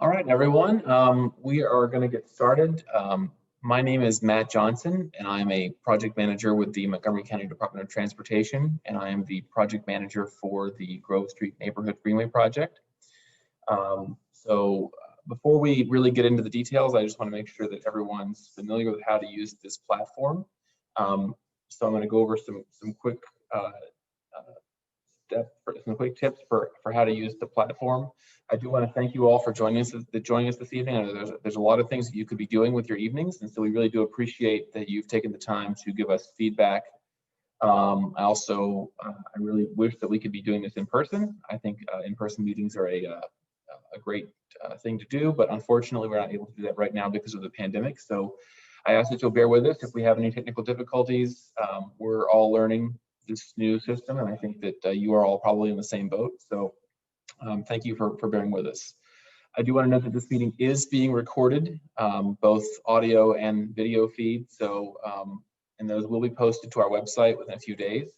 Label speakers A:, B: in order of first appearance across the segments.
A: All right, everyone, we are going to get started. My name is Matt Johnson, and I'm a project manager with the Montgomery County Department of Transportation, and I am the project manager for the Grove Street Neighborhood Greenway project. Before we really get into the details, I just want to make sure that everyone's familiar with how to use this platform. So I'm going to go over some quick tips for how to use the platform. I do want to thank you all for joining us this evening. I know there's a lot of things that you could be doing with your evenings, and so we really do appreciate that you've taken the time to give us feedback. I really wish that we could be doing this in person. I think in-person meetings are a great thing to do, but unfortunately we're not able to do that right now because of the pandemic. So I ask that you'll bear with us if we have any technical difficulties. We're all learning this new system, and I think that you are all probably in the same boat. So thank you for bearing with us. I do want to note that this meeting is being recorded, both audio and video feed. So, and those will be posted to our website within a few days.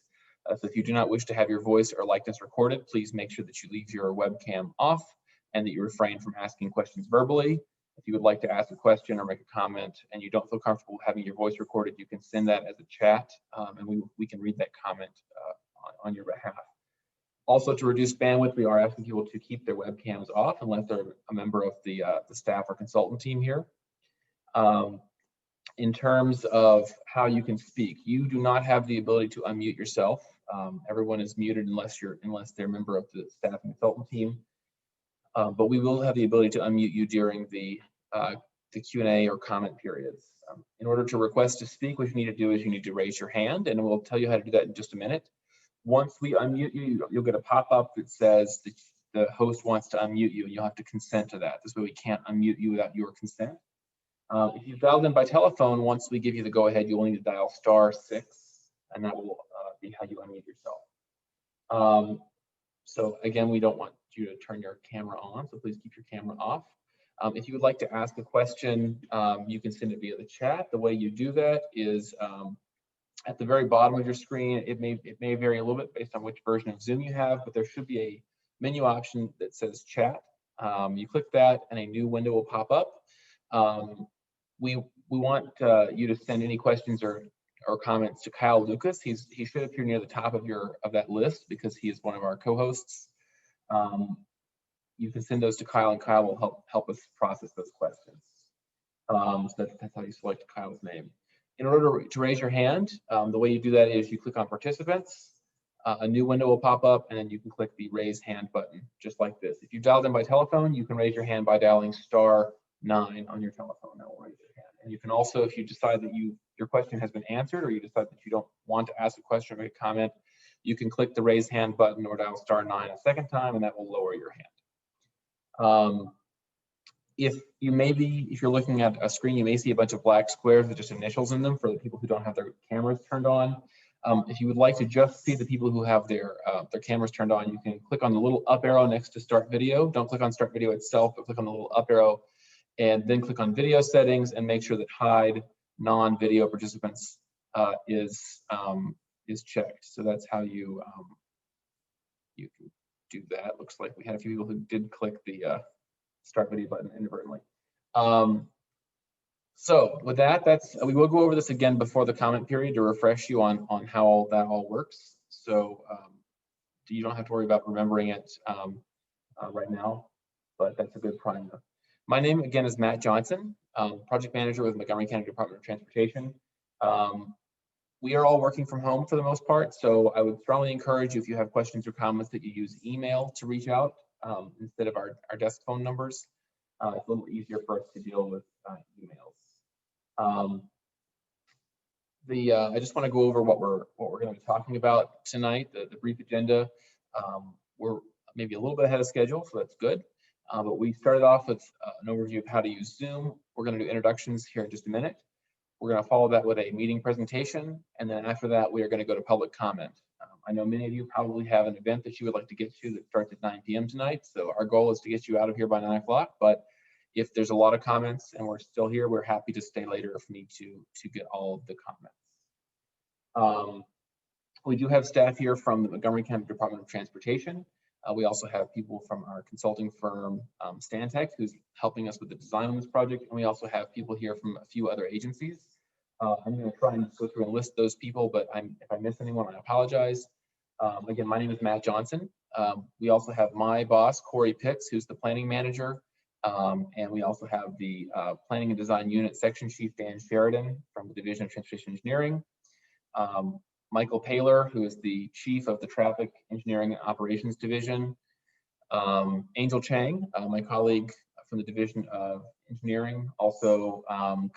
A: So if you do not wish to have your voice or likeness recorded, please make sure that you leave your webcam off and that you refrain from asking questions verbally. If you would like to ask a question or make a comment and you don't feel comfortable having your voice recorded, you can send that as a chat, and we can read that comment on your behalf. Also, to reduce bandwidth, we are asking people to keep their webcams off unless they're a member of the staff or consultant team here. In terms of how you can speak, you do not have the ability to unmute yourself. Everyone is muted unless they're a member of the staff and consultant team. But we will have the ability to unmute you during the Q&A or comment periods. In order to request to speak, what you need to do is you need to raise your hand, and we'll tell you how to do that in just a minute. Once we unmute you, you'll get a pop-up that says that the host wants to unmute you, and you'll have to consent to that. This way we can't unmute you without your consent. If you've dialed in by telephone, once we give you the go-ahead, you'll need to dial *6, and that will be how you unmute yourself. So again, we don't want you to turn your camera on, so please keep your camera off. If you would like to ask a question, you can send it via the chat. The way you do that is at the very bottom of your screen. It may vary a little bit based on which version of Zoom you have, but there should be a menu option that says chat. You click that and a new window will pop up. We want you to send any questions or comments to Kyle Lucas. He should appear near the top of that list because he is one of our co-hosts. You can send those to Kyle, and Kyle will help us process those questions. So that's how you select Kyle's name. In order to raise your hand, the way you do that is you click on participants, a new window will pop up, and then you can click the raise hand button, just like this. If you dialed in by telephone, you can raise your hand by dialing *9 on your telephone. That will raise your hand. And you can also, if you decide that your question has been answered, or you decide that you don't want to ask a question or make a comment, you can click the raise hand button or dial *9 a second time, and that will lower your hand. If you're looking at a screen, you may see a bunch of black squares with just initials in them for the people who don't have their cameras turned on. If you would like to just see the people who have their cameras turned on, you can click on the little up arrow next to Start Video. Don't click on Start Video itself, but click on the little up arrow, and then click on Video Settings and make sure that Hide Non-Video Participants is checked. So that's how you can do that. Looks like we had a few people who did click the Start Video button inadvertently. So with that, we will go over this again before the comment period to refresh you on how that all works. So you don't have to worry about remembering it right now, but that's a good primer. My name again is Matt Johnson, project manager with Montgomery County Department of Transportation. We are all working from home for the most part, so I would strongly encourage you, if you have questions or comments, that you use email to reach out instead of our desk phone numbers. It's a little easier for us to deal with emails. I just want to go over what we're going to be talking about tonight, the brief agenda. We're maybe a little bit ahead of schedule, so that's good. But we started off with an overview of how to use Zoom. We're going to do introductions here in just a minute. We're going to follow that with a meeting presentation, and then after that, we are going to go to public comment. I know many of you probably have an event that you would like to get to that starts at 9 p.m. tonight, so our goal is to get you out of here by 9 o'clock, but if there's a lot of comments and we're still here, we're happy to stay later if we need to get all of the comments. We do have staff here from the Montgomery County Department of Transportation. We also have people from our consulting firm, Stantec, who's helping us with the design on this project. And we also have people here from a few other agencies. I'm going to try and go through and list those people, but if I miss anyone, I apologize. Again, my name is Matt Johnson. We also have my boss, Corey Pitts, who's the planning manager. And we also have the Planning and Design Unit Section Chief, Dan Sheridan, from the Division of Transportation Engineering. Michael Paler, who is the Chief of the Traffic Engineering and Operations Division. Angel Chang, my colleague from the Division of Engineering. Also,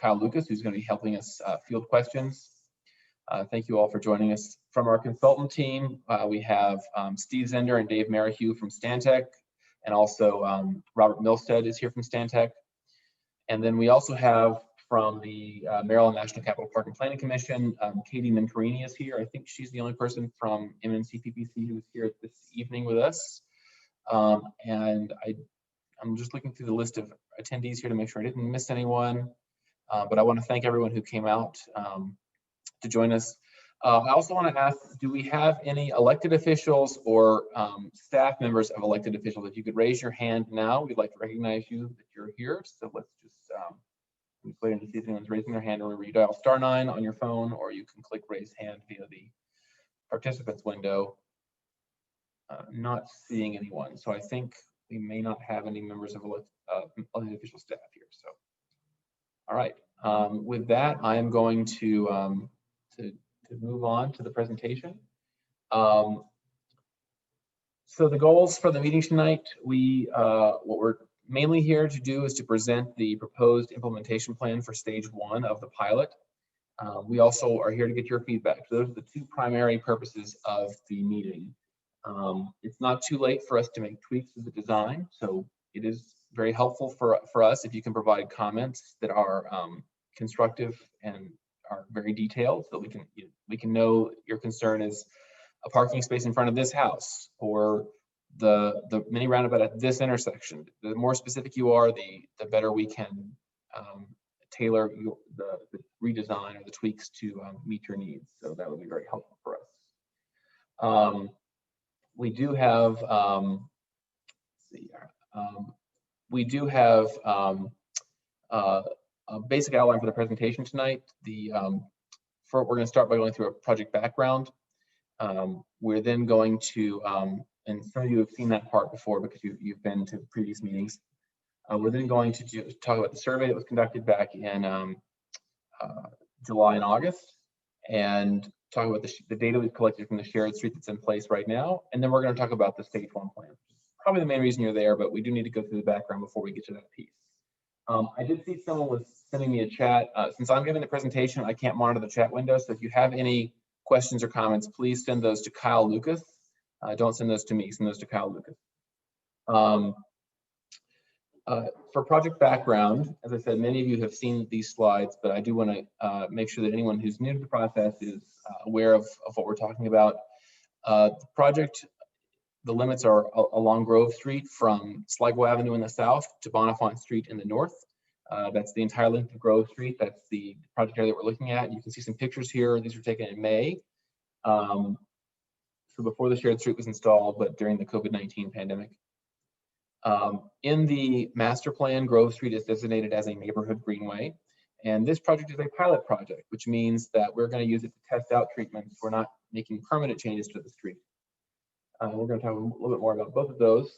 A: Kyle Lucas, who's going to be helping us field questions. Thank you all for joining us. From our consultant team, we have Steve Zender and Dave Merrihew from Stantec, and also Robert Milstead is here from Stantec. And then we also have from the Maryland National Capital Park and Planning Commission, Katie Mincarini is here. I think she's the only person from MNCPPC who's here this evening with us. And I'm just looking through the list of attendees here to make sure I didn't miss anyone. But I want to thank everyone who came out to join us. I also want to ask, do we have any elected officials or staff members of elected officials? If you could raise your hand now, we'd like to recognize you that you're here. So let's just wait and see if anyone's raising their hand. Or you dial *9 on your phone, or you can click raise hand via the participants window. Not seeing anyone, so I think we may not have any members of elected official staff here. So, all right. With that, I am going to move on to the presentation. So the goals for the meeting tonight, what we're mainly here to do is to present the proposed implementation plan for stage 1 of the pilot. We also are here to get your feedback. So those are the two primary purposes of the meeting. It's not too late for us to make tweaks to the design, so it is very helpful for us if you can provide comments that are constructive and are very detailed, so we can know your concern is a parking space in front of this house, or the mini roundabout at this intersection. The more specific you are, the better we can tailor the redesign or the tweaks to meet your needs. So that would be very helpful for us. We do have a basic outline for the presentation tonight. We're going to start by going through a project background. We're then going to, and some of you have seen that part before because you've been to previous meetings. We're then going to talk about the survey that was conducted back in July and August, and talk about the data we've collected from the shared street that's in place right now. And then we're going to talk about the stage 1 plan. Probably the main reason you're there, but we do need to go through the background before we get to that piece. I did see someone was sending me a chat. Since I'm giving the presentation, I can't monitor the chat window. So if you have any questions or comments, please send those to Kyle Lucas. Don't send those to me, send those to Kyle Lucas. For project background, as I said, many of you have seen these slides, but I do want to make sure that anyone who's new to the process is aware of what we're talking about. The project, the limits are along Grove Street from Sligo Avenue in the south to Bonifant Street in the north. That's the entire length of Grove Street. That's the project area that we're looking at. You can see some pictures here. These were taken in May. So before the shared street was installed, but during the COVID-19 pandemic. In the master plan, Grove Street is designated as a neighborhood greenway. And this project is a pilot project, which means that we're going to use it to test out treatments. We're not making permanent changes to the street. We're going to talk a little bit more about both of those.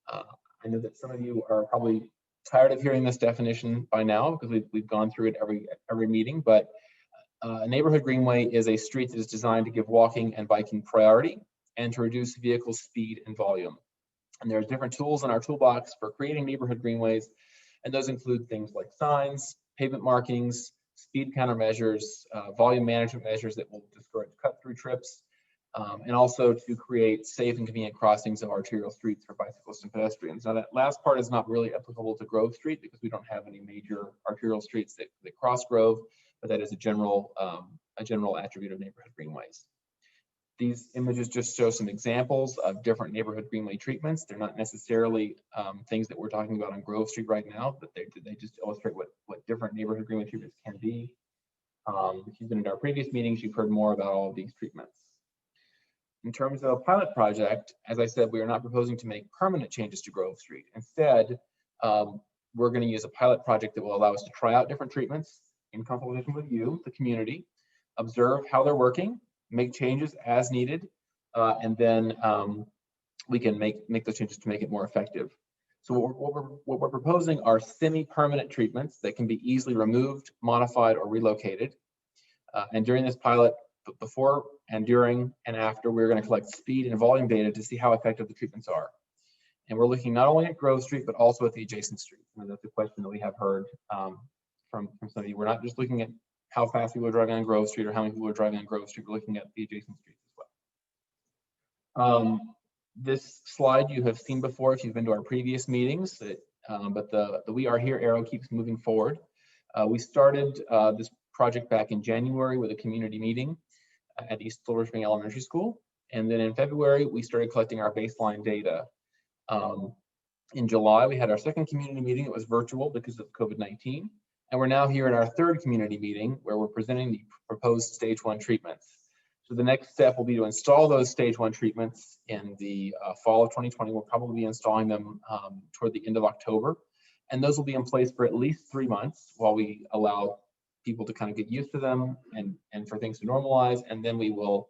A: I know that some of you are probably tired of hearing this definition by now because we've gone through it every meeting, but a neighborhood greenway is a street that is designed to give walking and biking priority and to reduce vehicle speed and volume. And there's different tools in our toolbox for creating neighborhood greenways, and those include things like signs, pavement markings, speed countermeasures, volume management measures that will discourage cut-through trips, and also to create safe and convenient crossings of arterial streets for bicyclists and pedestrians. Now that last part is not really applicable to Grove Street because we don't have any major arterial streets that cross Grove, but that is a general attribute of neighborhood greenways. These images just show some examples of different neighborhood greenway treatments. They're not necessarily things that we're talking about on Grove Street right now, but they just illustrate what different neighborhood greenway treatments can be. If you've been in our previous meetings, you've heard more about all of these treatments. In terms of a pilot project, as I said, we are not proposing to make permanent changes to Grove Street. Instead, we're going to use a pilot project that will allow us to try out different treatments in consultation with you, the community, observe how they're working, make changes as needed, and then we can make those changes to make it more effective. So what we're proposing are semi-permanent treatments that can be easily removed, modified, or relocated. And during this pilot, before and during and after, we're going to collect speed and volume data to see how effective the treatments are. And we're looking not only at Grove Street, but also at the adjacent streets. And that's a question that we have heard from some of you. We're not just looking at how fast people are driving on Grove Street or how many people are driving on Grove Street. We're looking at the adjacent streets as well. This slide you have seen before if you've been to our previous meetings, but the We Are Here arrow keeps moving forward. We started this project back in January with a community meeting at East Silver Spring Elementary School. And then in February, we started collecting our baseline data. In July, we had our second community meeting. It was virtual because of COVID-19. And we're now here in our third community meeting where we're presenting the proposed stage 1 treatments. So the next step will be to install those stage 1 treatments in the fall of 2020. We'll probably be installing them toward the end of October. And those will be in place for at least 3 months while we allow people to kind of get used to them and for things to normalize. And then we will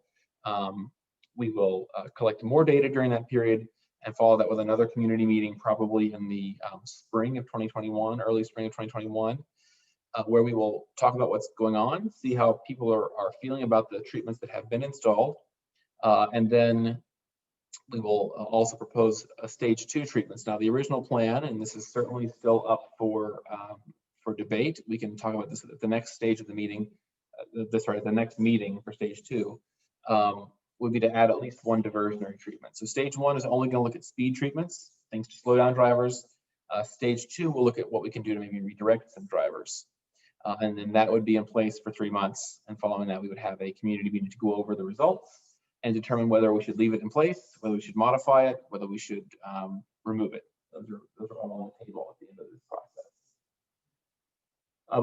A: collect more data during that period and follow that with another community meeting probably in the spring of 2021, early spring of 2021, where we will talk about what's going on, see how people are feeling about the treatments that have been installed. And then we will also propose a stage 2 treatments. Now the original plan, and this is certainly still up for debate, we can talk about this at the next stage of the meeting, the next meeting for stage 2, would be to add at least one diversionary treatment. So stage 1 is only going to look at speed treatments, things to slow down drivers. Stage 2 will look at what we can do to maybe redirect some drivers. And then that would be in place for 3 months. And following that, we would have a community meeting to go over the results and determine whether we should leave it in place, whether we should modify it, whether we should remove it. Those are all on the table at the end of this process.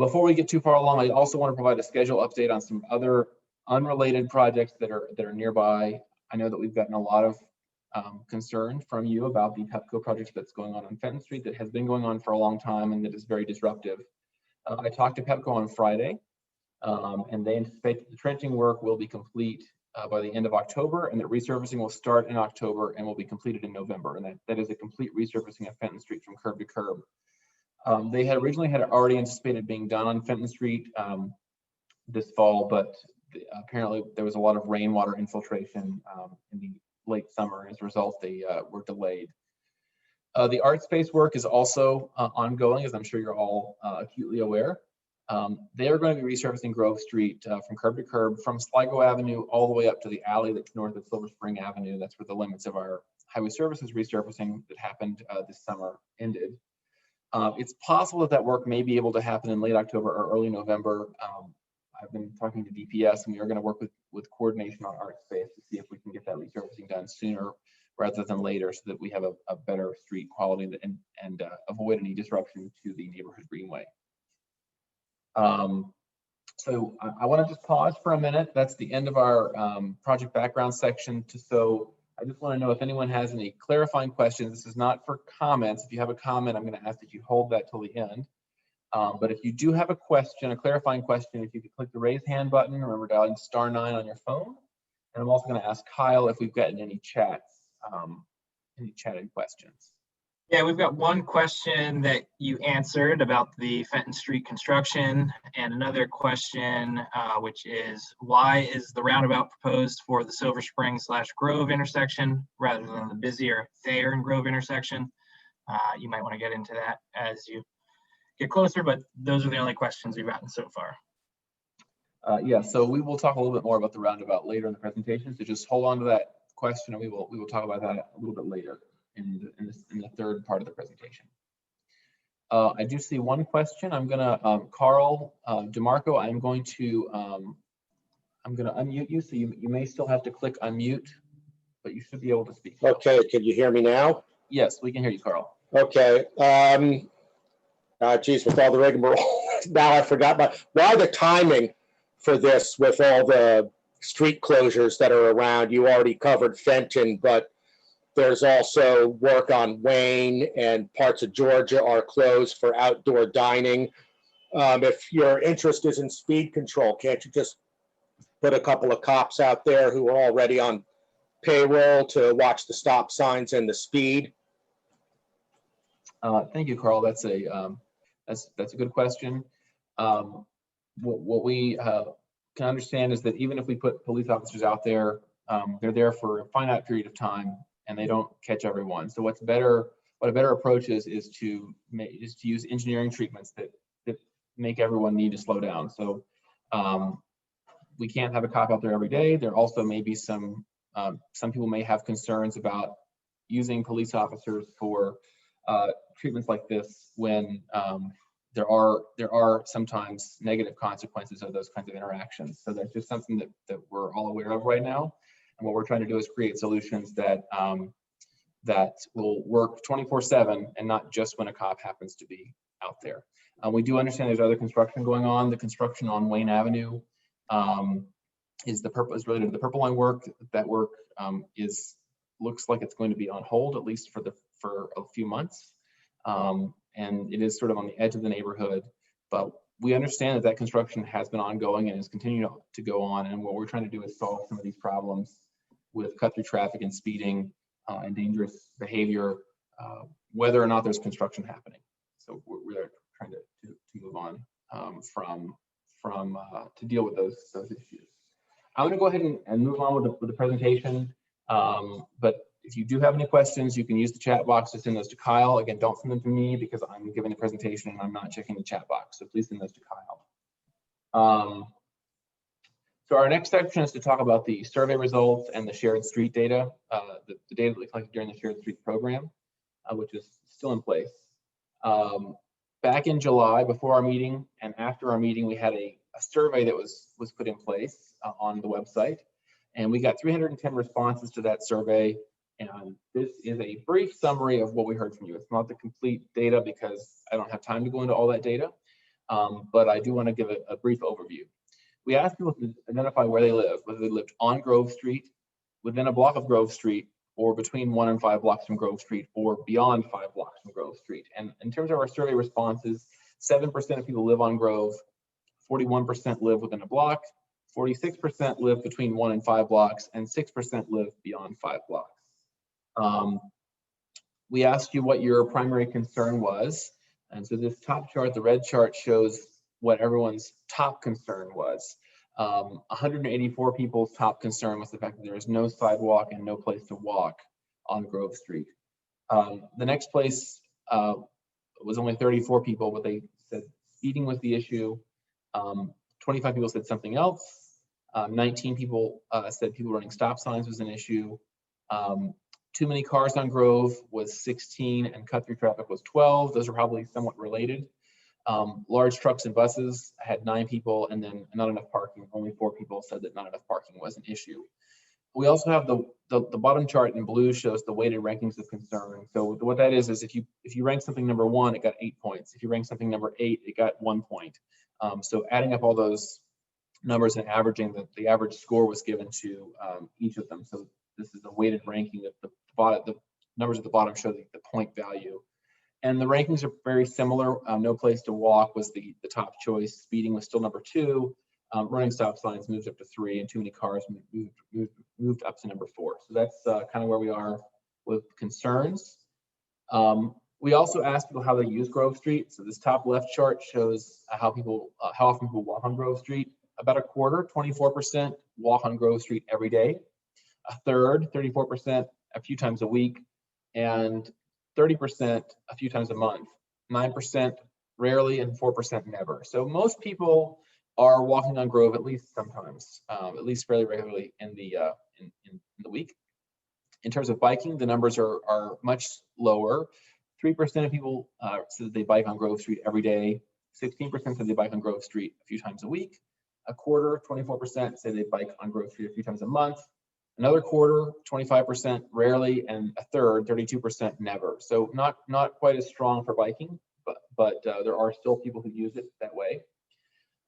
A: Before we get too far along, I also want to provide a schedule update on some other unrelated projects that are nearby. I know that we've gotten a lot of concern from you about the Pepco project that's going on Fenton Street that has been going on for a long time and that is very disruptive. I talked to Pepco on Friday, and they anticipate that the trenching work will be complete by the end of October, and that resurfacing will start in October and will be completed in November. And that is a complete resurfacing of Fenton Street from curb to curb. They had originally already anticipated being done on Fenton Street this fall, but apparently there was a lot of rainwater infiltration in the late summer. As a result, they were delayed. The art space work is also ongoing, as I'm sure you're all acutely aware. They are going to be resurfacing Grove Street from curb to curb, from Sligo Avenue all the way up to the alley that's north of Silver Spring Avenue. That's where the limits of our highway services resurfacing that happened this summer ended. It's possible that work may be able to happen in late October or early November. I've been talking to DPS, and we are going to work with coordination on art space to see if we can get that resurfacing done sooner rather than later, so that we have a better street quality and avoid any disruption to the neighborhood greenway. So I want to just pause for a minute. That's the end of our project background section. So I just want to know if anyone has any clarifying questions. This is not for comments. If you have a comment, I'm going to ask that you hold that till the end. But if you do have a question, a clarifying question, if you could click the raise hand button, remember dialing *9 on your phone. And I'm also going to ask Kyle if we've gotten any chats, any chatted questions.
B: Yeah, we've got one question that you answered about the Fenton Street construction, and another question, which is, why is the roundabout proposed for the Silver Spring / Grove intersection rather than the busier Thayer and Grove intersection? You might want to get into that as you get closer, but those are the only questions we've gotten so far.
A: Yeah, so we will talk a little bit more about the roundabout later in the presentation. So just hold on to that question, and we will talk about that a little bit later in the third part of the presentation. I do see one question. I'm gonna Carl DeMarco. I'm going to unmute you, so you may still have to click unmute, but you should be able to speak.
C: Okay, can you hear me now?
A: Yes, we can hear you, Carl.
C: Okay. Geez, with all the rigmarole, now I forgot why the timing for this with all the street closures that are around. You already covered Fenton, but there's also work on Wayne, and parts of Georgia are closed for outdoor dining. If your interest is in speed control, can't you just put a couple of cops out there who are already on payroll to watch the stop signs and the speed?
A: Thank you, Carl. That's a good question. What we can understand is that even if we put police officers out there, they're there for a finite period of time and they don't catch everyone. So what a better approach is to use engineering treatments that make everyone need to slow down. So we can't have a cop out there every day. There also may be some people may have concerns about using police officers for treatments like this when there are sometimes negative consequences of those kinds of interactions. So that's just something that we're all aware of right now. And what we're trying to do is create solutions that that will work 24/7 and not just when a cop happens to be out there. We do understand there's other construction going on. The construction on Wayne Avenue is related to the Purple Line work. That work looks like it's going to be on hold, at least for a few months. And it is sort of on the edge of the neighborhood, but we understand that construction has been ongoing and is continuing to go on. And what we're trying to do is solve some of these problems with cut-through traffic and speeding and dangerous behavior, whether or not there's construction happening. So we're trying to move on to deal with those issues. I'm going to go ahead and move on with the presentation. But if you do have any questions, you can use the chat box to send those to Kyle. Again, don't send them to me because I'm giving the presentation and I'm not checking the chat box. So please send those to Kyle. So our next section is to talk about the survey results and the shared street data, the data that we collected during the shared street program, which is still in place. Back in July, before our meeting and after our meeting, we had a survey that was put in place on the website. And we got 310 responses to that survey. And this is a brief summary of what we heard from you. It's not the complete data because I don't have time to go into all that data, but I do want to give a brief overview. We asked people to identify where they live, whether they lived on Grove Street, within a block of Grove Street, or between 1 and 5 blocks from Grove Street, or beyond 5 blocks from Grove Street. And in terms of our survey responses, 7% of people live on Grove, 41% live within a block, 46% live between 1 and 5 blocks, and 6% live beyond 5 blocks. We asked you what your primary concern was. And so this top chart, the red chart, shows what everyone's top concern was. 184 people's top concern was the fact that there is no sidewalk and no place to walk on Grove Street. The next place was only 34 people, but they said speeding was the issue. 25 people said something else. 19 people said people running stop signs was an issue. Too many cars on Grove was 16, and cut-through traffic was 12. Those are probably somewhat related. Large trucks and buses had 9 people, and then not enough parking. Only 4 people said that not enough parking was an issue. We also have the bottom chart in blue shows the weighted rankings of concern. So what that is if you rank something number 1, it got 8 points. If you rank something number 8, it got 1 point. So adding up all those numbers and averaging, the average score was given to each of them. So this is a weighted ranking. The numbers at the bottom show the point value. And the rankings are very similar. No place to walk was the top choice. Speeding was still number 2. Running stop signs moved up to 3, and too many cars moved up to number 4. So that's kind of where we are with concerns. We also asked people how they use Grove Street. So this top left chart shows how often people walk on Grove Street. About a quarter, 24%, walk on Grove Street every day. A third, 34%, a few times a week, and 30% a few times a month. 9% rarely, and 4% never. So most people are walking on Grove at least sometimes, at least fairly regularly in the week. In terms of biking, the numbers are much lower. 3% of people said that they bike on Grove Street every day. 16% said they bike on Grove Street a few times a week. A quarter, 24%, say they bike on Grove Street a few times a month. Another quarter, 25% rarely, and a third, 32% never. So not quite as strong for biking, but there are still people who use it that way.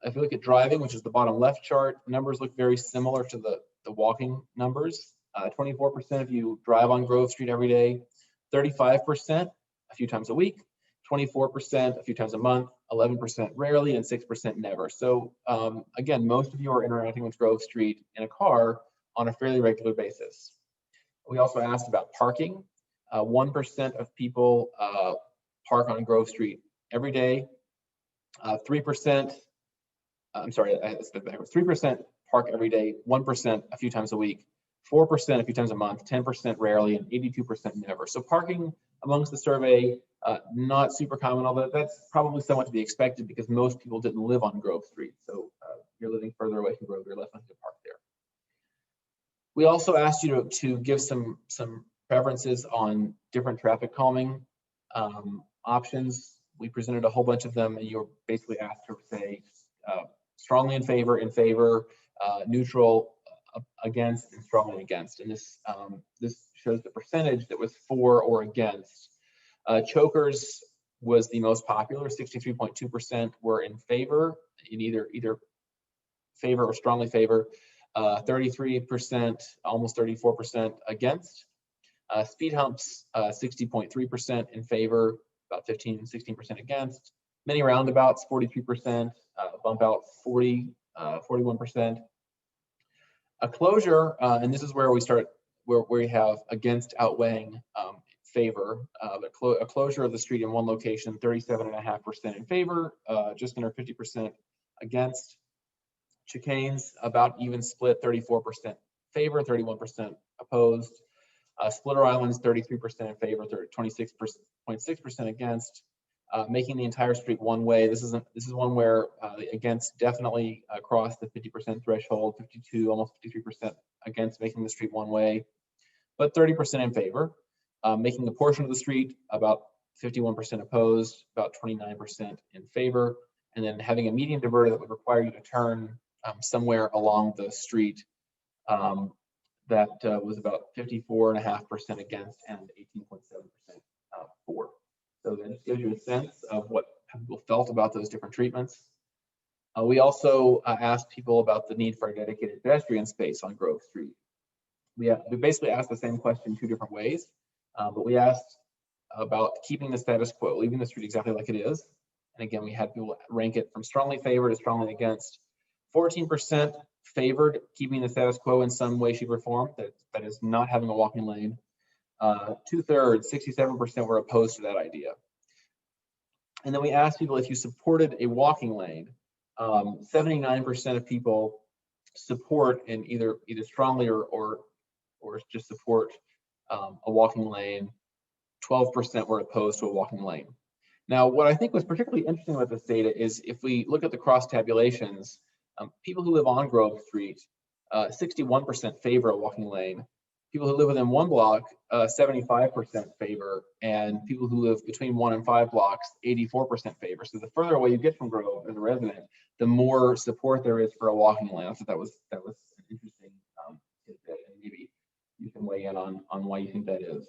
A: If you look at driving, which is the bottom left chart, numbers look very similar to the walking numbers. 24% of you drive on Grove Street every day, 35% a few times a week, 24% a few times a month, 11% rarely, and 6% never. So again, most of you are interacting with Grove Street in a car on a fairly regular basis. We also asked about parking. 1% of people park on Grove Street every day. 3%, I'm sorry, I spit backwards. 3% park every day, 1% a few times a week, 4% a few times a month, 10% rarely, and 82% never. So parking amongst the survey, not super common, although that's probably somewhat to be expected because most people didn't live on Grove Street. So you're living further away from Grove, you're less likely to park there. We also asked you to give some preferences on different traffic calming options. We presented a whole bunch of them, and you were basically asked to say strongly in favor, neutral, against, and strongly against. And this shows the percentage that was for or against. Chokers was the most popular. 63.2% were in favor, in either favor or strongly favor. 33%, almost 34% against. Speed humps, 60.3% in favor, about 16% against. Mini-roundabouts, 43%. Bump out, 41%. A closure, and this is where we start, where we have against outweighing favor. A closure of the street in one location, 37.5% in favor, just under 50% against. Chicanes, about even split, 34% favor, 31% opposed. Splitter islands, 33% in favor, 26.6% against. Making the entire street one way. This is one where against definitely crossed the 50% threshold, 52, almost 53% against making the street one way, but 30% in favor. Making a portion of the street, about 51% opposed, about 29% in favor, and then having a median diverter that would require you to turn somewhere along the street. That was about 54.5% against and 18.7% for. So that just gives you a sense of what people felt about those different treatments. We also asked people about the need for a dedicated pedestrian space on Grove Street. We basically asked the same question two different ways, but we asked about keeping the status quo, leaving the street exactly like it is. And again, we had people rank it from strongly favored to strongly against. 14% favored keeping the status quo in some way, shape, or form. That is not having a walking lane. 2/3, 67% were opposed to that idea. And then we asked people if you supported a walking lane. 79% of people support in either strongly or just support a walking lane. 12% were opposed to a walking lane. Now, what I think was particularly interesting about this data is if we look at the cross tabulations, people who live on Grove Street, 61% favor a walking lane. People who live within one block, 75% favor, and people who live between 1 and 5 blocks, 84% favor. So the further away you get from Grove as a resident, the more support there is for a walking lane. So that was an interesting tidbit, and maybe you can weigh in on why you think that is.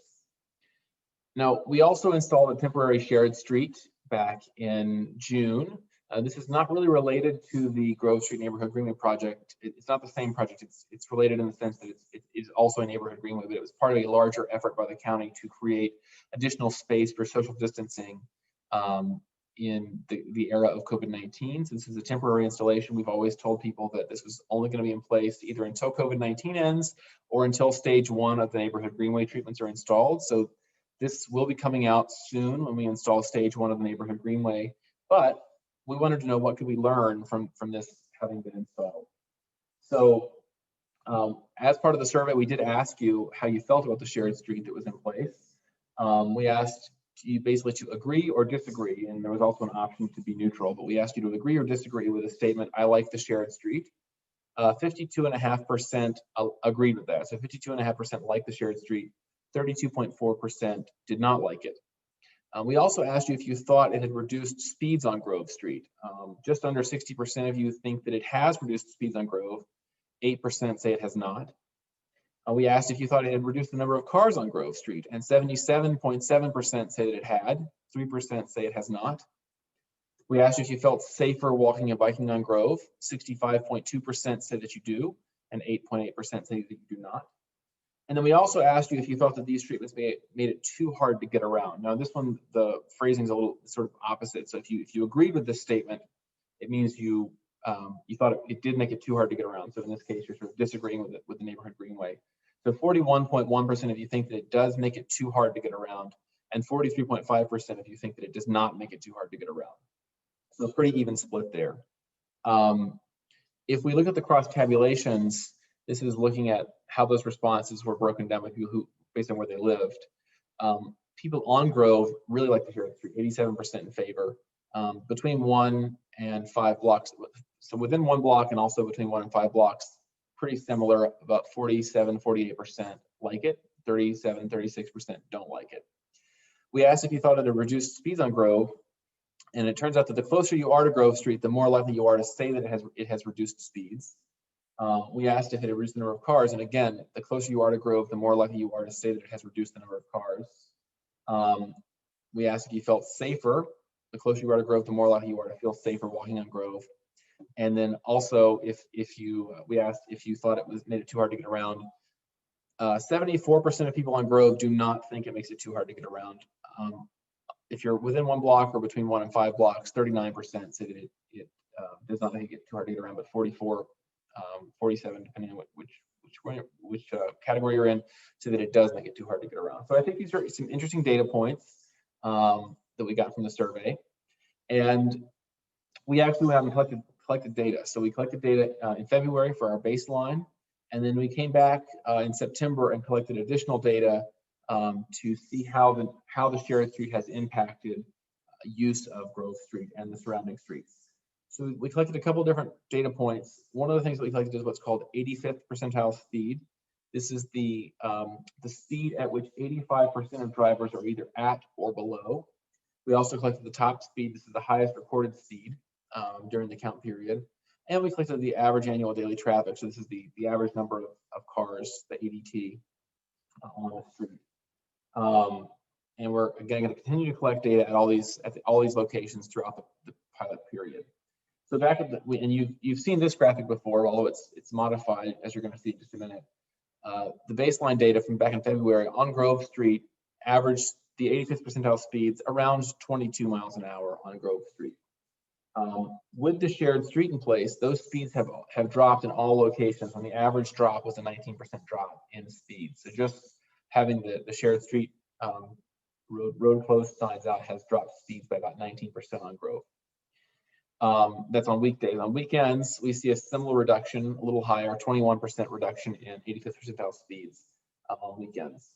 A: Now, we also installed a temporary shared street back in June. This is not really related to the Grove Street Neighborhood Greenway project. It's not the same project. It's related in the sense that it is also a neighborhood greenway, but it was part of a larger effort by the county to create additional space for social distancing in the era of COVID-19. So this is a temporary installation. We've always told people that this was only going to be in place either until COVID-19 ends or until stage 1 of the neighborhood greenway treatments are installed. So this will be coming out soon when we install stage 1 of the neighborhood greenway, but we wanted to know what could we learn from this having been installed. So as part of the survey, we did ask you how you felt about the shared street that was in place. We asked you basically to agree or disagree, and there was also an option to be neutral, but we asked you to agree or disagree with a statement, I like the shared street. 52.5% agreed with that. So 52.5% like the shared street, 32.4% did not like it. We also asked you if you thought it had reduced speeds on Grove Street. Just under 60% of you think that it has reduced speeds on Grove. 8% say it has not. We asked if you thought it had reduced the number of cars on Grove Street, and 77.7% say that it had. 3% say it has not. We asked you if you felt safer walking and biking on Grove. 65.2% said that you do, and 8.8% say that you do not. And then we also asked you if you thought that these treatments made it too hard to get around. Now, this one, the phrasing is a little sort of opposite. So if you agreed with this statement, it means you thought it did make it too hard to get around. So in this case, you're sort of disagreeing with the neighborhood greenway. So 41.1% of you think that it does make it too hard to get around, and 43.5% of you think that it does not make it too hard to get around. So a pretty even split there. If we look at the cross tabulations, this is looking at how those responses were broken down by people who, based on where they lived. People on Grove really like the Sheridan Street, 87% in favor. Between 1 and 5 blocks, so within 1 block and also between 1 and 5 blocks, pretty similar, about 47, 48% like it, 37, 36% don't like it. We asked if you thought it had reduced speeds on Grove, and it turns out that the closer you are to Grove Street, the more likely you are to say that it has reduced speeds. We asked if it had reduced the number of cars, and again, the closer you are to Grove, the more likely you are to say that it has reduced the number of cars. We asked if you felt safer. The closer you are to Grove, the more likely you are to feel safer walking on Grove. And then also, we asked if you thought it made it too hard to get around. 74% of people on Grove do not think it makes it too hard to get around. If you're within 1 block or between 1 and 5 blocks, 39% say that it does not make it too hard to get around, but 44, 47, depending on which category you're in, say that it does make it too hard to get around. So I think these are some interesting data points that we got from the survey. And we actually went out and collected data. So we collected data in February for our baseline, and then we came back in September and collected additional data to see how the Sheridan Street has impacted use of Grove Street and the surrounding streets. So we collected a couple different data points. One of the things that we collected is what's called 85th percentile speed. This is the speed at which 85% of drivers are either at or below. We also collected the top speed. This is the highest recorded speed during the count period. And we collected the average annual daily traffic. So this is the average number of cars, the ADT, on the street. And we're again going to continue to collect data at all these locations throughout the pilot period. So back at and you've seen this graphic before, although it's modified, as you're going to see in just a minute. The baseline data from back in February on Grove Street averaged the 85th percentile speeds around 22 miles an hour on Grove Street. With the shared street in place, those speeds have dropped in all locations, and the average drop was a 19% drop in speed. So just having the shared street road closed signs out has dropped speeds by about 19% on Grove. That's on weekdays. On weekends, we see a similar reduction, a little higher, 21% reduction in 85th percentile speeds on weekends.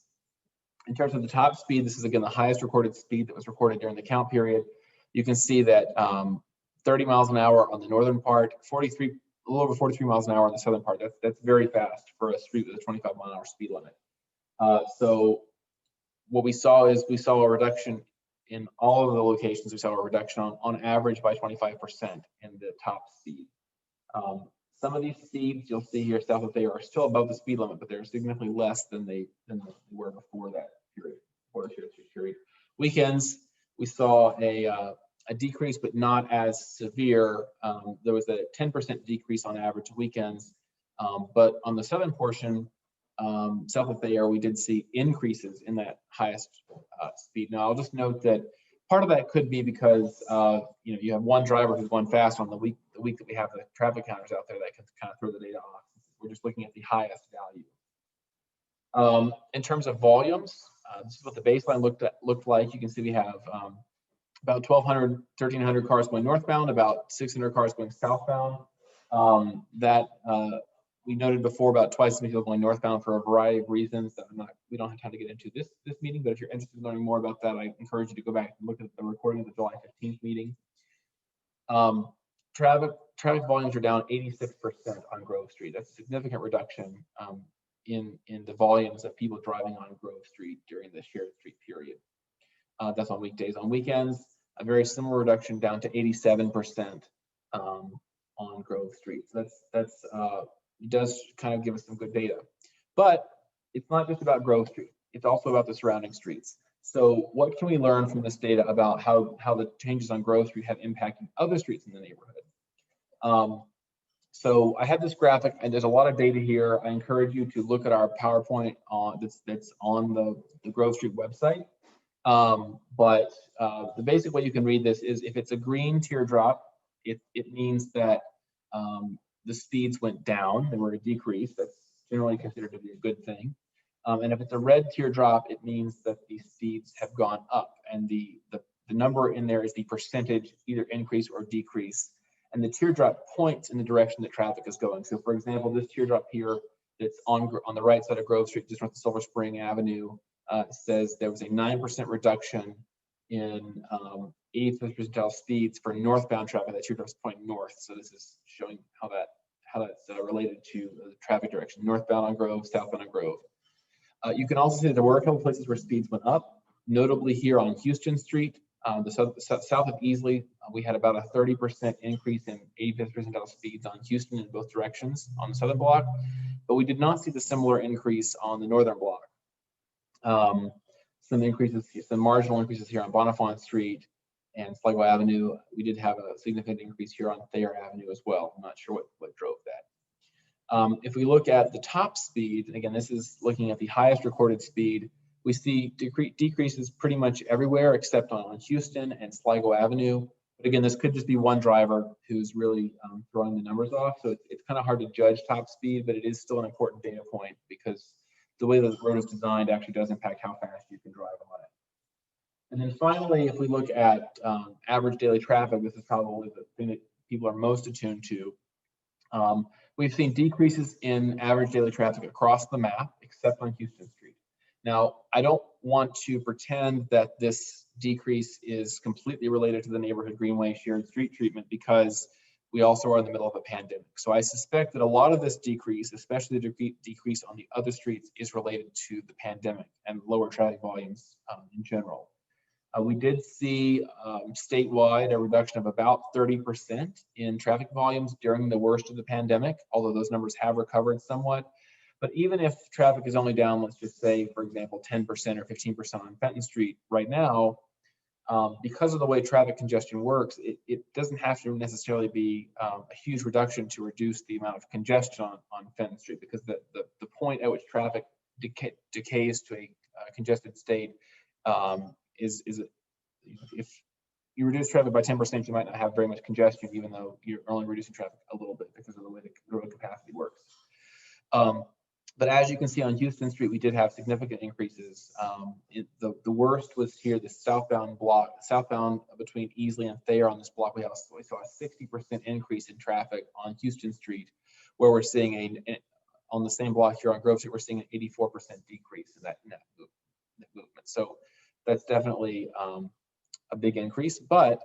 A: In terms of the top speed, this is again the highest recorded speed that was recorded during the count period. You can see that 30 miles an hour on the northern part, a little over 43 miles an hour on the southern part. That's very fast for a street with a 25-mile-an-hour speed limit. So what we saw is a reduction in all of the locations. We saw a reduction on average by 25% in the top speed. Some of these speeds you'll see here south of Thayer are still above the speed limit, but they're significantly less than they were before that period, before the Sheridan Street period. Weekends, we saw a decrease, but not as severe. There was a 10% decrease on average weekends, but on the southern portion, south of Thayer, we did see increases in that highest speed. Now, I'll just note that part of that could be because you have one driver who's going fast on the week that we have the traffic counters out there that can kind of throw the data off. We're just looking at the highest value. In terms of volumes, this is what the baseline looked like. You can see we have about 1,200, 1,300 cars going northbound, about 600 cars going southbound. We noted before about twice as many people going northbound for a variety of reasons that we don't have time to get into this meeting, but if you're interested in learning more about that, I encourage you to go back and look at the recording of the July 15th meeting. Traffic volumes are down 86% on Grove Street. That's a significant reduction in the volumes of people driving on Grove Street during the Sheridan Street period. That's on weekdays. On weekends, a very similar reduction down to 87% on Grove Street. So that's it does kind of give us some good data. But it's not just about Grove Street. It's also about the surrounding streets. So what can we learn from this data about how the changes on Grove Street have impacted other streets in the neighborhood? So I have this graphic, and there's a lot of data here. I encourage you to look at our PowerPoint that's on the Grove Street website. But the basic way you can read this is if it's a green teardrop, it means that the speeds went down, they were a decrease. That's generally considered to be a good thing. And if it's a red teardrop, it means that the speeds have gone up, and the number in there is the percentage either increase or decrease. And the teardrop points in the direction that traffic is going. So for example, this teardrop here that's on the right side of Grove Street, just north of Silver Spring Avenue, says there was a 9% reduction in 85th percentile speeds for northbound traffic. That teardrop's pointing north. So this is showing how that's related to the traffic direction, northbound on Grove, southbound on Grove. You can also see that there were a couple places where speeds went up, notably here on Houston Street, south of Easley. We had about a 30% increase in 85th percentile speeds on Houston in both directions on the southern block, but we did not see the similar increase on the northern block. Some marginal increases here on Bonifant Street and Sligo Avenue. We did have a significant increase here on Thayer Avenue as well. I'm not sure what drove that. If we look at the top speed, and again, this is looking at the highest recorded speed, we see decreases pretty much everywhere except on Houston and Sligo Avenue. But again, this could just be one driver who's really throwing the numbers off. So it's kind of hard to judge top speed, but it is still an important data point because the way the road is designed actually does impact how fast you can drive on it. And then finally, if we look at average daily traffic, this is probably the thing that people are most attuned to. We've seen decreases in average daily traffic across the map, except on Houston Street. Now, I don't want to pretend that this decrease is completely related to the neighborhood Greenway shared street treatment because we also are in the middle of a pandemic. So I suspect that a lot of this decrease, especially the decrease on the other streets, is related to the pandemic and lower traffic volumes in general. We did see statewide a reduction of about 30% in traffic volumes during the worst of the pandemic, although those numbers have recovered somewhat. But even if traffic is only down, let's just say, for example, 10% or 15% on Fenton Street right now, because of the way traffic congestion works, it doesn't have to necessarily be a huge reduction to reduce the amount of congestion on Fenton Street, because the point at which traffic decays to a congested state is if you reduce traffic by 10%, you might not have very much congestion, even though you're only reducing traffic a little bit because of the way the road capacity works. But as you can see on Houston Street, we did have significant increases. The worst was here, the southbound block, southbound between Easley and Thayer on this block. We saw a 60% increase in traffic on Houston Street, where we're seeing on the same block here on Grove Street, we're seeing an 84% decrease in that movement. So that's definitely a big increase. But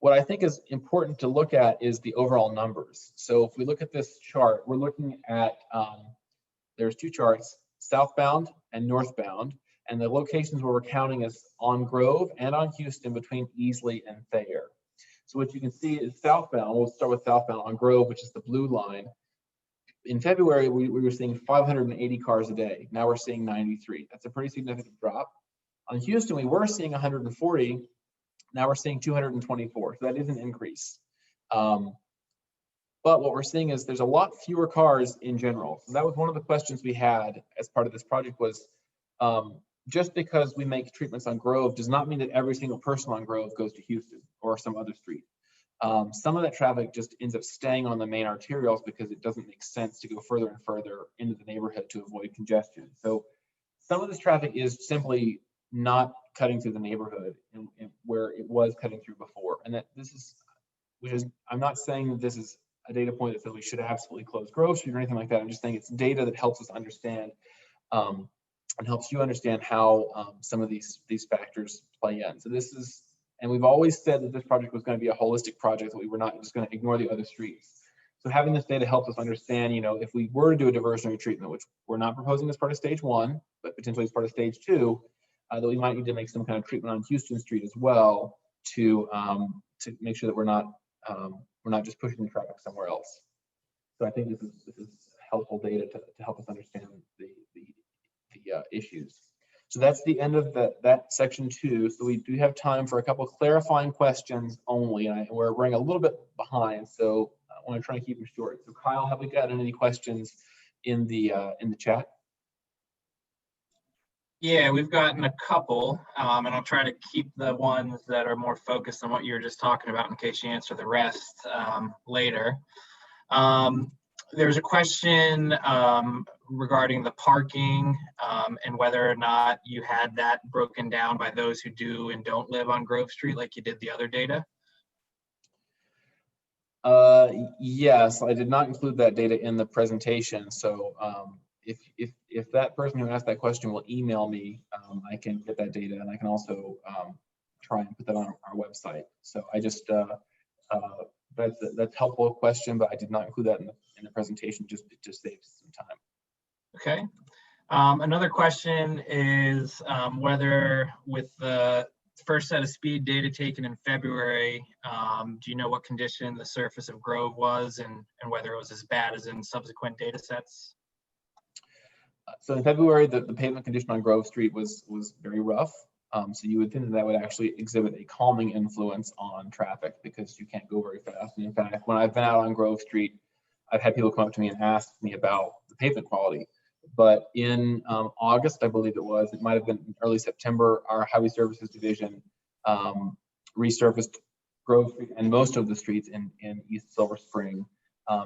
A: what I think is important to look at is the overall numbers. So if we look at this chart, we're looking at there's two charts, southbound and northbound, and the locations where we're counting is on Grove and on Houston between Easley and Thayer. So what you can see is southbound, we'll start with southbound on Grove, which is the blue line. In February, we were seeing 580 cars a day. Now we're seeing 93. That's a pretty significant drop. On Houston, we were seeing 140. Now we're seeing 224. So that is an increase. But what we're seeing is there's a lot fewer cars in general. So that was one of the questions we had as part of this project was just because we make treatments on Grove does not mean that every single person on Grove goes to Houston or some other street. Some of that traffic just ends up staying on the main arterials because it doesn't make sense to go further and further into the neighborhood to avoid congestion. So some of this traffic is simply not cutting through the neighborhood where it was cutting through before. And that I'm not saying that this is a data point that says we should absolutely close Grove Street or anything like that. I'm just saying it's data that helps us understand and helps you understand how some of these factors play in. So this is, and we've always said that this project was going to be a holistic project, that we were not just going to ignore the other streets. So having this data helps us understand, if we were to do a diversionary treatment, which we're not proposing as part of stage 1, but potentially as part of stage 2, that we might need to make some kind of treatment on Houston Street as well to make sure that we're not just pushing the traffic somewhere else. So I think this is helpful data to help us understand the issues. So that's the end of that section 2. So we do have time for a couple of clarifying questions only, and we're running a little bit behind, so I want to try and keep them short. So Kyle, have we gotten any questions in the chat?
B: Yeah, we've gotten a couple, and I'll try to keep the ones that are more focused on what you were just talking about in case you answer the rest later. There's a question regarding the parking and whether or not you had that broken down by those who do and don't live on Grove Street like you did the other data.
A: Yes, I did not include that data in the presentation. So if that person who asked that question will email me, I can get that data, and I can also try and put that on our website. So I just that's a helpful question, but I did not include that in the presentation just to save some time.
B: Okay. Another question is whether with the first set of speed data taken in February, do you know what condition the surface of Grove was and whether it was as bad as in subsequent data sets?
A: So in February, the pavement condition on Grove Street was very rough. So you would think that would actually exhibit a calming influence on traffic because you can't go very fast. And in fact, when I've been out on Grove Street, I've had people come up to me and ask me about the pavement quality. But in August, I believe it might have been early September, our Highway Services Division resurfaced Grove Street and most of the streets in East Silver Spring.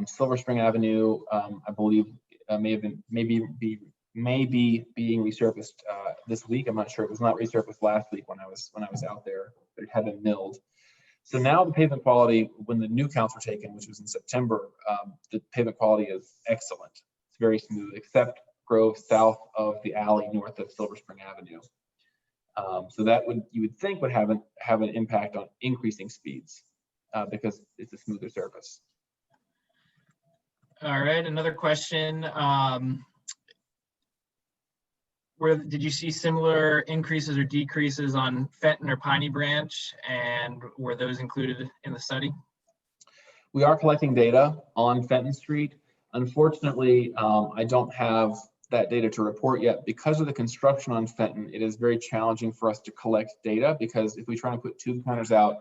A: Silver Spring Avenue, I believe, may be being resurfaced this week. I'm not sure. It was not resurfaced last week when I was out there, but it had been milled. So now the pavement quality, when the new counts were taken, which was in September, the pavement quality is excellent. It's very smooth, except Grove south of the alley north of Silver Spring Avenue. So that you would think would have an impact on increasing speeds because it's a smoother surface.
B: All right, another question. Did you see similar increases or decreases on Fenton or Piney Branch, and were those included in the study?
A: We are collecting data on Fenton Street. Unfortunately, I don't have that data to report yet. Because of the construction on Fenton, it is very challenging for us to collect data because if we try and put tube counters out,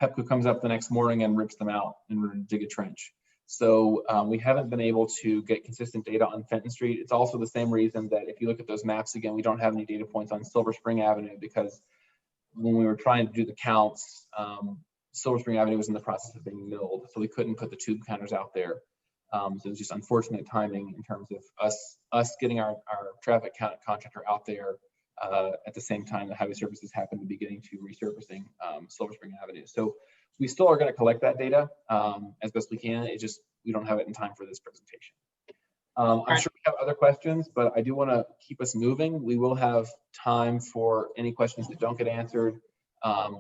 A: PEPCO comes up the next morning and rips them out in order to dig a trench. So we haven't been able to get consistent data on Fenton Street. It's also the same reason that if you look at those maps again, we don't have any data points on Silver Spring Avenue because when we were trying to do the counts, Silver Spring Avenue was in the process of being milled, so we couldn't put the tube counters out there. So it's just unfortunate timing in terms of us getting our traffic count contractor out there at the same time that Highway Services happened to be getting to resurfacing Silver Spring Avenue. So we still are going to collect that data as best we can. It just, we don't have it in time for this presentation. I'm sure we have other questions, but I do want to keep us moving. We will have time for any questions that don't get answered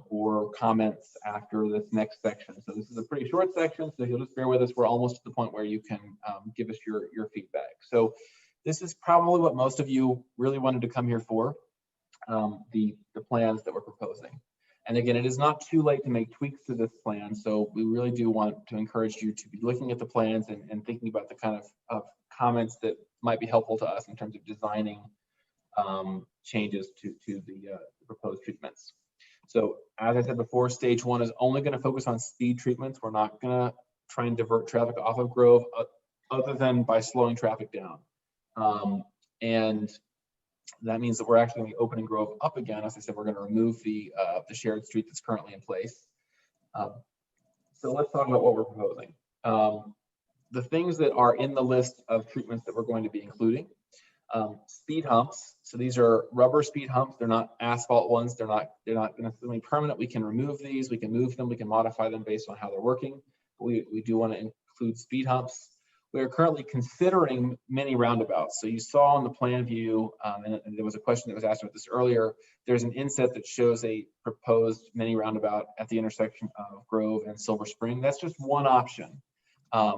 A: or comments after this next section. So this is a pretty short section, so you'll just bear with us. We're almost to the point where you can give us your feedback. So this is probably what most of you really wanted to come here for, the plans that we're proposing. And again, it is not too late to make tweaks to this plan. So we really do want to encourage you to be looking at the plans and thinking about the kind of comments that might be helpful to us in terms of designing changes to the proposed treatments. So as I said before, stage 1 is only going to focus on speed treatments. We're not going to try and divert traffic off of Grove other than by slowing traffic down. And that means that we're actually going to be opening Grove up again. As I said, we're going to remove the shared street that's currently in place. So let's talk about what we're proposing. The things that are in the list of treatments that we're going to be including. Speed humps. So these are rubber speed humps. They're not asphalt ones. They're not necessarily permanent. We can remove these. We can move them. We can modify them based on how they're working. But we do want to include speed humps. We are currently considering mini-roundabouts. So you saw on the plan view, and there was a question that was asked about this earlier, there's an inset that shows a proposed mini-roundabout at the intersection of Grove and Silver Spring. That's just one option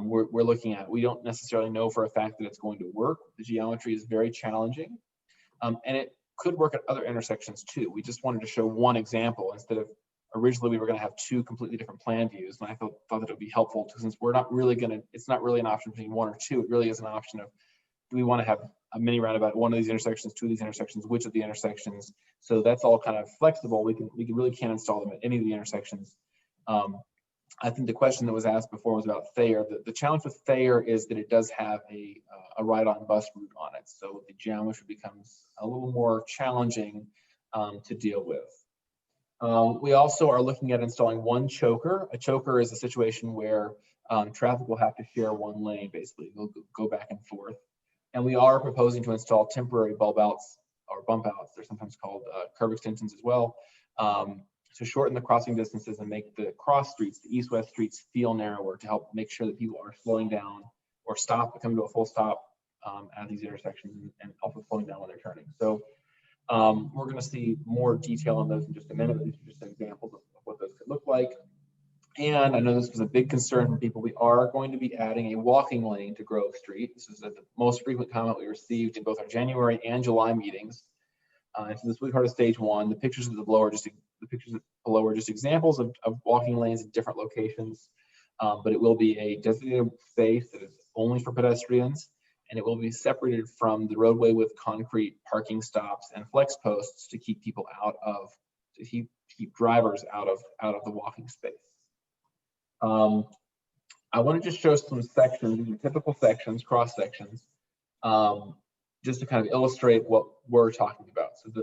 A: we're looking at. We don't necessarily know for a fact that it's going to work. The geometry is very challenging, and it could work at other intersections too. We just wanted to show one example instead of originally we were going to have two completely different plan views, and I thought that it would be helpful to, since we're not really going to, it's not really an option between one or two. It really is an option of, do we want to have a mini roundabout at one of these intersections, two of these intersections, which of the intersections. So that's all kind of flexible. We really can install them at any of the intersections. I think the question that was asked before was about Thayer. The challenge with Thayer is that it does have a ride-on bus route on it. So the geometry becomes a little more challenging to deal with. We also are looking at installing one choker. A choker is a situation where traffic will have to share one lane, basically. They'll go back and forth. And we are proposing to install temporary bulb outs or bump outs. They're sometimes called curb extensions as well, to shorten the crossing distances and make the cross streets, the east-west streets, feel narrower, to help make sure that people are slowing down or coming to a full stop at these intersections, and also slowing down when they're turning. So we're going to see more detail on those in just a minute, but these are just examples of what those could look like. And I know this was a big concern for people. We are going to be adding a walking lane to Grove Street. This is the most frequent comment we received in both our January and July meetings. So this will be part of stage one. The pictures below are just examples of walking lanes at different locations, but it will be a designated space that is only for pedestrians, and it will be separated from the roadway with concrete parking stops and flex posts to keep people to keep drivers out of the walking space. I want to just show some sections, these are typical sections, cross sections, just to kind of illustrate what we're talking about. So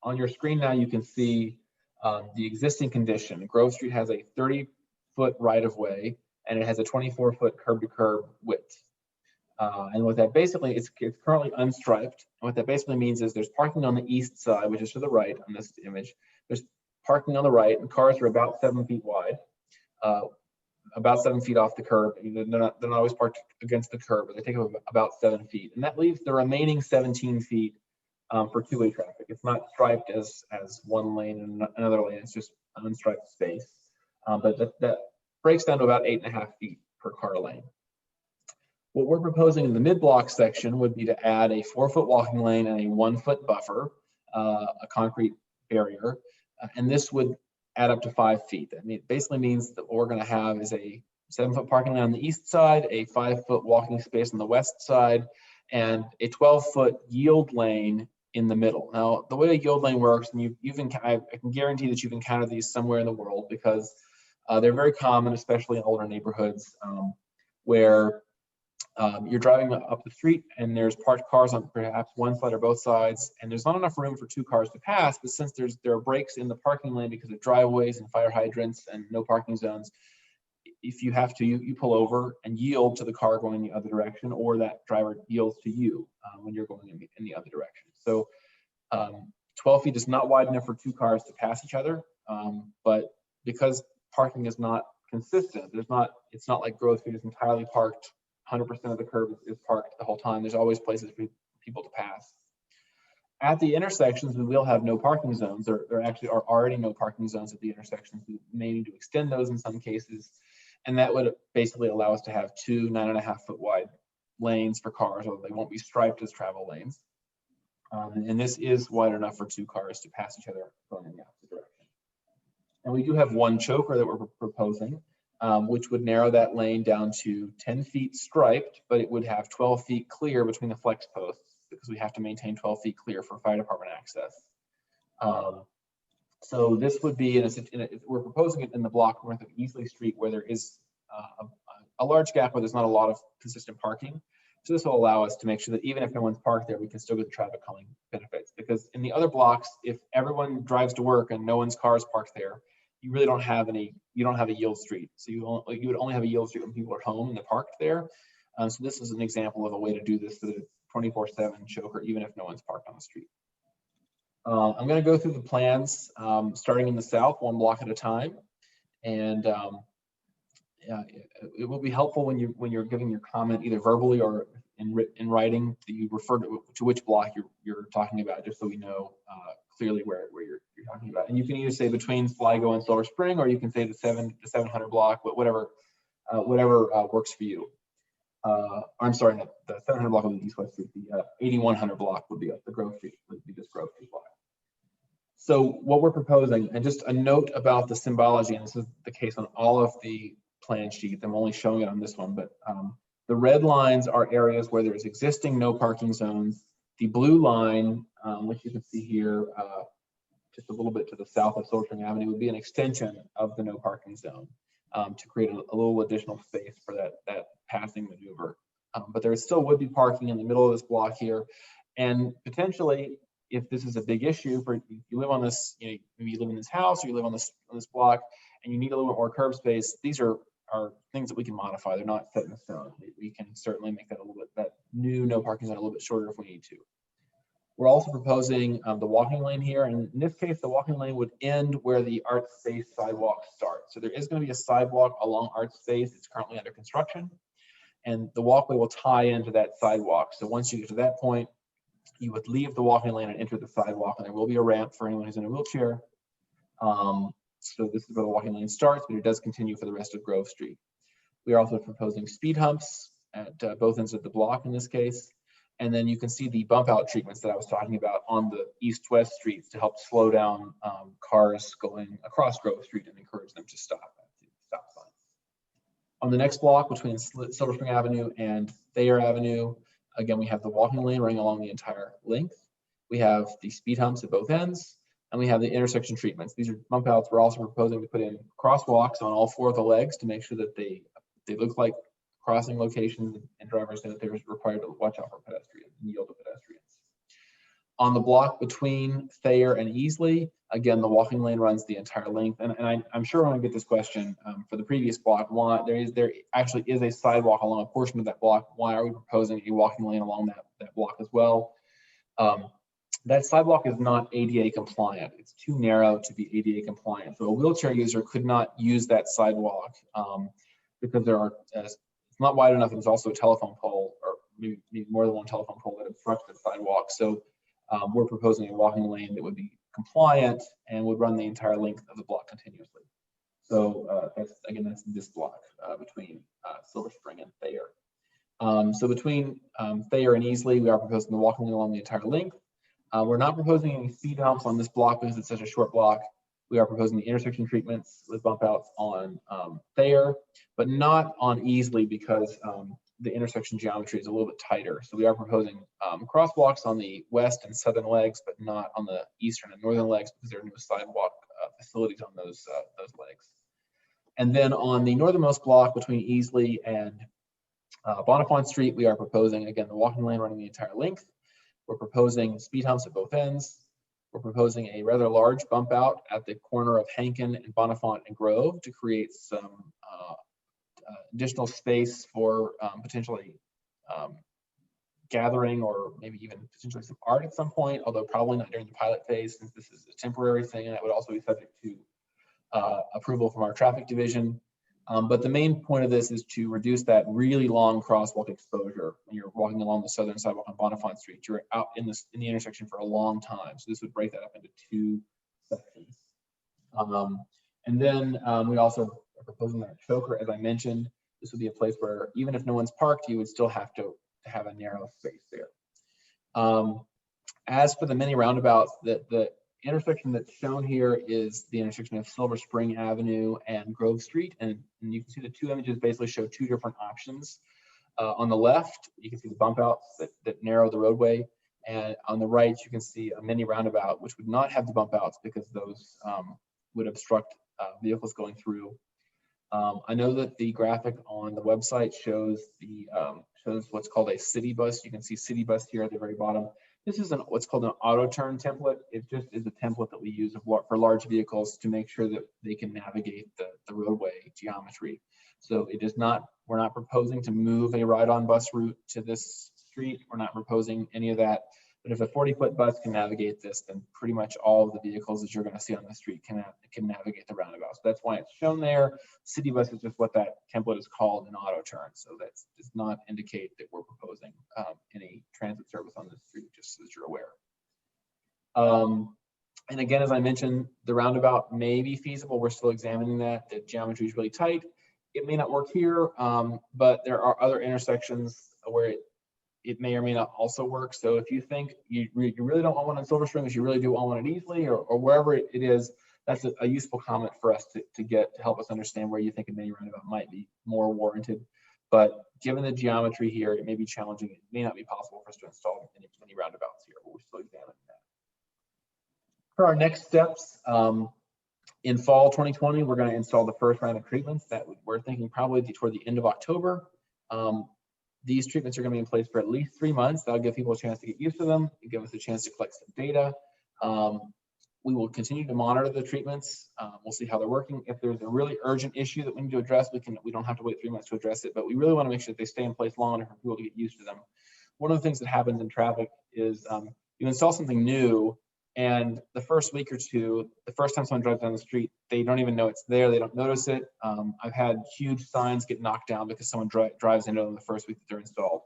A: on your screen now, you can see the existing condition. Grove Street has a 30-foot right-of-way, and it has a 24-foot curb-to-curb width. And what that basically, it's currently unstriped. And what that basically means is there's parking on the east side, which is to the right on this image. There's parking on the right, and cars are about 7 feet wide, about 7 feet off the curb. They're not always parked against the curb, but they take up about 7 feet. And that leaves the remaining 17 feet for two-way traffic. It's not striped as one lane and another lane. It's just an unstriped space. But that breaks down to about 8.5 feet per car lane. What we're proposing in the mid-block section would be to add a 4-foot walking lane and a 1-foot buffer, a concrete barrier, and this would add up to 5 feet. I mean, it basically means that what we're going to have is a 7-foot parking lane on the east side, a 5-foot walking space on the west side, and a 12-foot yield lane in the middle. Now, the way a yield lane works, and I can guarantee that you've encountered these somewhere in the world, because they're very common, especially in older neighborhoods, where you're driving up the street and there's parked cars on perhaps one side or both sides, and there's not enough room for 2 cars to pass. But since there are breaks in the parking lane because of driveways and fire hydrants and no parking zones, if you have to, you pull over and yield to the car going in the other direction, or that driver yields to you when you're going in the other direction. So 12 feet is not wide enough for 2 cars to pass each other, but because parking is not consistent, it's not like Grove Street is entirely parked. 100% of the curb is parked the whole time. There's always places for people to pass. At the intersections, we will have no parking zones. There actually are already no parking zones at the intersections. We may need to extend those in some cases. And that would basically allow us to have 2 9.5-foot wide lanes for cars, although they won't be striped as travel lanes. And this is wide enough for 2 cars to pass each other going in the opposite direction. And we do have one choker that we're proposing, which would narrow that lane down to 10 feet striped, but it would have 12 feet clear between the flex posts, because we have to maintain 12 feet clear for fire department access. So this would be, we're proposing it in the block north of Easley Street, where there is a large gap where there's not a lot of consistent parking. So this will allow us to make sure that even if no one's parked there, we can still get the traffic calming benefits. Because in the other blocks, if everyone drives to work and no one's car is parked there, you really don't have you don't have a yield street. So you would only have a yield street when people are home and they're parked there. So this is an example of a way to do this with a 24/7 choker, even if no one's parked on the street. I'm going to go through the plans, starting in the south, one block at a time. And it will be helpful when you're giving your comment either verbally or in writing, that you refer to which block you're talking about, just so we know clearly where you're talking about. And you can either say between Sligo and Silver Spring, or you can say the 700 block, but whatever works for you. I'm sorry, the 700 block would be East-West Street. The 8100 block would be the Grove Street, would be this Grove Street block. So what we're proposing, and just a note about the symbology, and this is the case on all of the plan sheets. I'm only showing it on this one, but The red lines are areas where there's existing no parking zones. The blue line, which you can see here, just a little bit to the south of Silver Spring Avenue, would be an extension of the no parking zone to create a little additional space for that passing maneuver. But there still would be parking in the middle of this block here. And potentially, if this is a big issue for you live on this, maybe you live in this house or you live on this block and you need a little bit more curb space, these are things that we can modify. They're not set in stone. We can certainly make that a little bit, that new no parking zone a little bit shorter if we need to. We're also proposing the walking lane here. And in this case, the walking lane would end where the art space sidewalk starts. So there is going to be a sidewalk along art space. It's currently under construction. And the walkway will tie into that sidewalk. So once you get to that point, you would leave the walking lane and enter the sidewalk. And there will be a ramp for anyone who's in a wheelchair. So this is where the walking lane starts, but it does continue for the rest of Grove Street. We are also proposing speed humps at both ends of the block in this case. And then you can see the bump out treatments that I was talking about on the east-west streets to help slow down cars going across Grove Street and encourage them to stop at the stop sign. On the next block between Silver Spring Avenue and Thayer Avenue, again, we have the walking lane running along the entire length. We have the speed humps at both ends, and we have the intersection treatments. These are bump outs. We're also proposing to put in crosswalks on all four of the legs to make sure that they look like crossing locations and drivers know that they're required to watch out for pedestrians and yield to pedestrians. On the block between Thayer and Easley, again, the walking lane runs the entire length. And I'm sure when I get this question for the previous block, why there actually is a sidewalk along a portion of that block. Why are we proposing a walking lane along that block as well? That sidewalk is not ADA compliant. It's too narrow to be ADA compliant. So a wheelchair user could not use that sidewalk because there are, it's not wide enough. There's also a telephone pole, or maybe more than one telephone pole that obstructs the sidewalk. So we're proposing a walking lane that would be compliant and would run the entire length of the block continuously. So that's this block between Silver Spring and Thayer. So between Thayer and Easley, we are proposing the walking lane along the entire length. We're not proposing any speed humps on this block because it's such a short block. We are proposing the intersection treatments with bump outs on Thayer, but not on Easley because the intersection geometry is a little bit tighter. So we are proposing crosswalks on the west and southern legs, but not on the eastern and northern legs because there are no sidewalk facilities on those legs. And then on the northernmost block between Easley and Bonifant Street, we are proposing, again, the walking lane running the entire length. We're proposing speed humps at both ends. We're proposing a rather large bump out at the corner of Hankin and Bonifant and Grove to create some additional space for potentially gathering or maybe even potentially some art at some point, although probably not during the pilot phase since this is a temporary thing and that would also be subject to approval from our traffic division. But the main point of this is to reduce that really long crosswalk exposure. When you're walking along the southern sidewalk on Bonifant Street, you're out in the intersection for a long time. So this would break that up into two sections. And then we also are proposing that choker, as I mentioned. This would be a place where even if no one's parked, you would still have to have a narrow space there. As for the mini roundabout, the intersection that's shown here is the intersection of Silver Spring Avenue and Grove Street. And you can see the two images basically show two different options. On the left, you can see the bump outs that narrow the roadway. And on the right, you can see a mini roundabout, which would not have the bump outs because those would obstruct vehicles going through. I know that the graphic on the website shows what's called a city bus. You can see city bus here at the very bottom. This is what's called an auto turn template. It just is a template that we use for large vehicles to make sure that they can navigate the roadway geometry. So it is not, we're not proposing to move a ride-on bus route to this street. We're not proposing any of that. But if a 40-foot bus can navigate this, then pretty much all of the vehicles that you're going to see on the street can navigate the roundabout. So that's why it's shown there. City bus is just what that template is called, an auto turn. So that does not indicate that we're proposing any transit service on this street, just so that you're aware. And again, as I mentioned, the roundabout may be feasible. We're still examining that. The geometry is really tight. It may not work here, but there are other intersections where it may or may not also work. So if you think you really don't want one on Silver Spring, but you really do want one at Easley or wherever it is, that's a useful comment for us to get to help us understand where you think a mini roundabout might be more warranted. But given the geometry here, it may be challenging. It may not be possible for us to install any roundabouts here, but we're still examining that. For our next steps, in fall 2020, we're going to install the first round of treatments that we're thinking probably toward the end of October. These treatments are going to be in place for at least 3 months. That'll give people a chance to get used to them and give us a chance to collect some data. We will continue to monitor the treatments. We'll see how they're working. If there's a really urgent issue that we need to address, we don't have to wait 3 months to address it, but we really want to make sure that they stay in place long enough for people to get used to them. One of the things that happens in traffic is you install something new, and the first week or two, the first time someone drives down the street, they don't even know it's there. They don't notice it. I've had huge signs get knocked down because someone drives into them the first week that they're installed.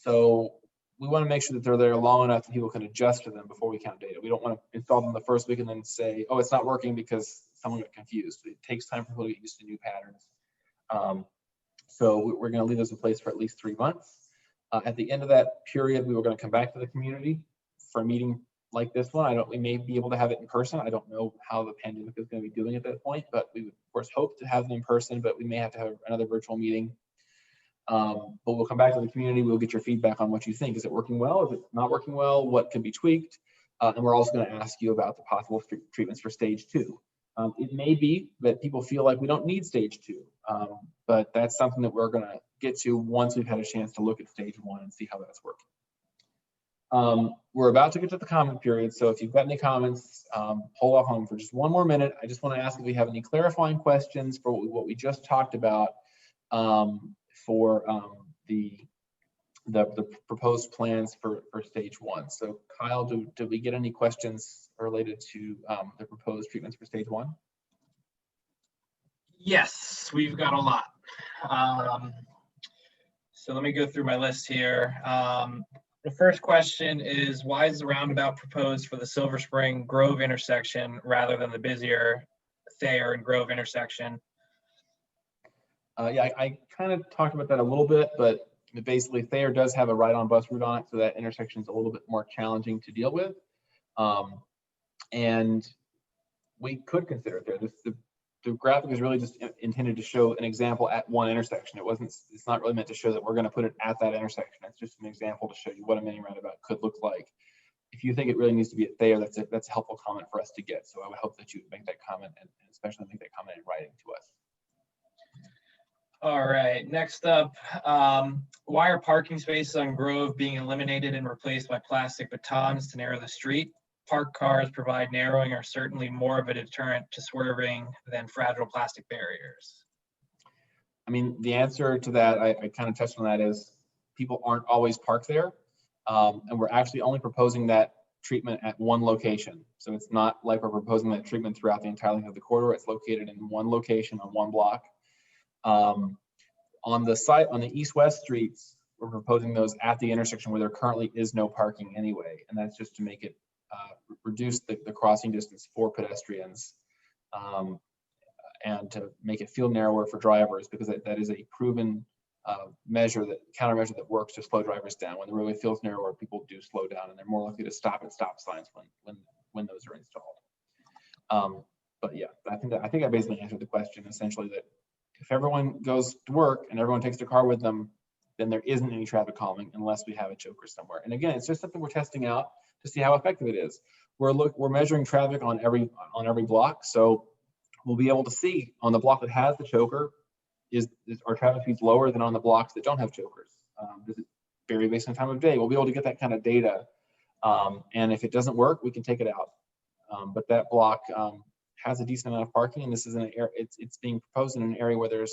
A: So we want to make sure that they're there long enough that people can adjust to them before we count data. We don't want to install them the first week and then say, oh, it's not working because someone got confused. It takes time for people to get used to new patterns. So we're going to leave those in place for at least 3 months. At the end of that period, we were going to come back to the community for a meeting like this one. We may be able to have it in person. I don't know how the pandemic is going to be doing at that point, but we would of course hope to have them in person, but we may have to have another virtual meeting. But we'll come back to the community. We'll get your feedback on what you think. Is it working well? Is it not working well? What could be tweaked? And we're also going to ask you about the possible treatments for stage 2. It may be that people feel like we don't need stage 2, but that's something that we're going to get to once we've had a chance to look at stage 1 and see how that's working. We're about to get to the comment period, so if you've got any comments, hold off on them for just 1 more minute. I just want to ask if we have any clarifying questions for what we just talked about for the proposed plans for stage 1. So Kyle, did we get any questions related to the proposed treatments for stage 1?
B: Yes, we've got a lot. So let me go through my list here. The first question is, why is the roundabout proposed for the Silver Spring Grove intersection rather than the busier Thayer and Grove intersection?
A: Yeah, I kind of talked about that a little bit, but basically Thayer does have a ride-on bus route on it, so that intersection is a little bit more challenging to deal with. And we could consider it there. The graphic is really just intended to show an example at one intersection. It's not really meant to show that we're going to put it at that intersection. It's just an example to show you what a mini roundabout could look like. If you think it really needs to be at Thayer, that's a helpful comment for us to get. So I would hope that you would make that comment and especially make that comment in writing to us.
B: All right, next up, why are parking spaces on Grove being eliminated and replaced by plastic batons to narrow the street? Parked cars provide narrowing are certainly more of a deterrent to swerving than fragile plastic barriers.
A: I mean, the answer to that, I kind of touched on that, is people aren't always parked there. And we're actually only proposing that treatment at one location. So it's not like we're proposing that treatment throughout the entire length of the corridor. It's located in one location on one block. On the site, on the east-west streets, we're proposing those at the intersection where there currently is no parking anyway. And that's just to make it reduce the crossing distance for pedestrians and to make it feel narrower for drivers, because that is a proven countermeasure that works to slow drivers down. When the roadway feels narrower, people do slow down and they're more likely to stop at stop signs when those are installed. But yeah, I think I basically answered the question essentially, that if everyone goes to work and everyone takes their car with them, then there isn't any traffic calming unless we have a choker somewhere. And again, it's just something we're testing out to see how effective it is. We're measuring traffic on every block, so we'll be able to see on the block that has the choker, is our traffic speeds lower than on the blocks that don't have chokers? Does it vary based on time of day? We'll be able to get that kind of data, and if it doesn't work, we can take it out. But that block has a decent amount of parking, and this is an area. It's being proposed in an area where there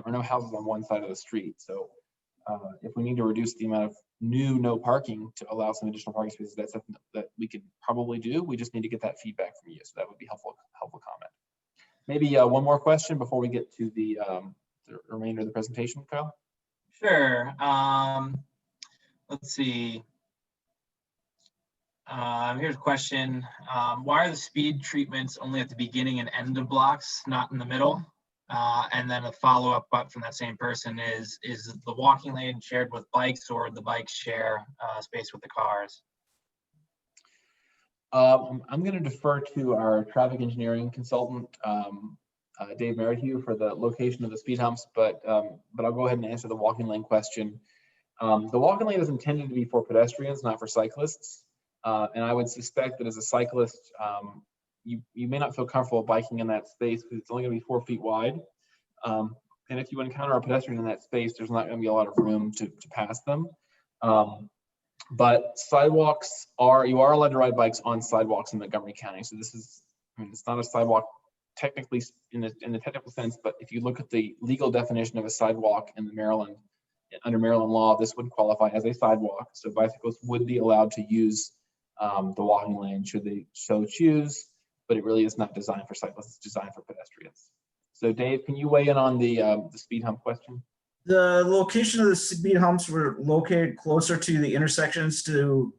A: are no houses on one side of the street. So if we need to reduce the amount of no parking to allow some additional parking spaces, that's something that we could probably do. We just need to get that feedback from you. So that would be helpful comment. Maybe one more question before we get to the remainder of the presentation, Kyle?
B: Sure. Let's see. Here's a question. Why are the speed treatments only at the beginning and end of blocks, not in the middle? And then a follow-up from that same person is the walking lane shared with bikes, or the bikes share space with the cars? I'm
A: going to defer to our traffic engineering consultant. Dave Merrihew for the location of the speed humps, but I'll go ahead and answer the walking lane question. The walking lane is intended to be for pedestrians, not for cyclists. And I would suspect that as a cyclist, you may not feel comfortable biking in that space because it's only going to be 4 feet wide. And if you encounter a pedestrian in that space, there's not going to be a lot of room to pass them. But sidewalks you are allowed to ride bikes on sidewalks in Montgomery County. So this is, I mean, it's not a sidewalk technically in the technical sense, but if you look at the legal definition of a sidewalk in under Maryland law, this would qualify as a sidewalk. So bicyclists would be allowed to use the walking lane should they so choose, but it really is not designed for cyclists, it's designed for pedestrians. So Dave, can you weigh in on the speed hump question?
D: The location of the speed humps were located closer to the intersections to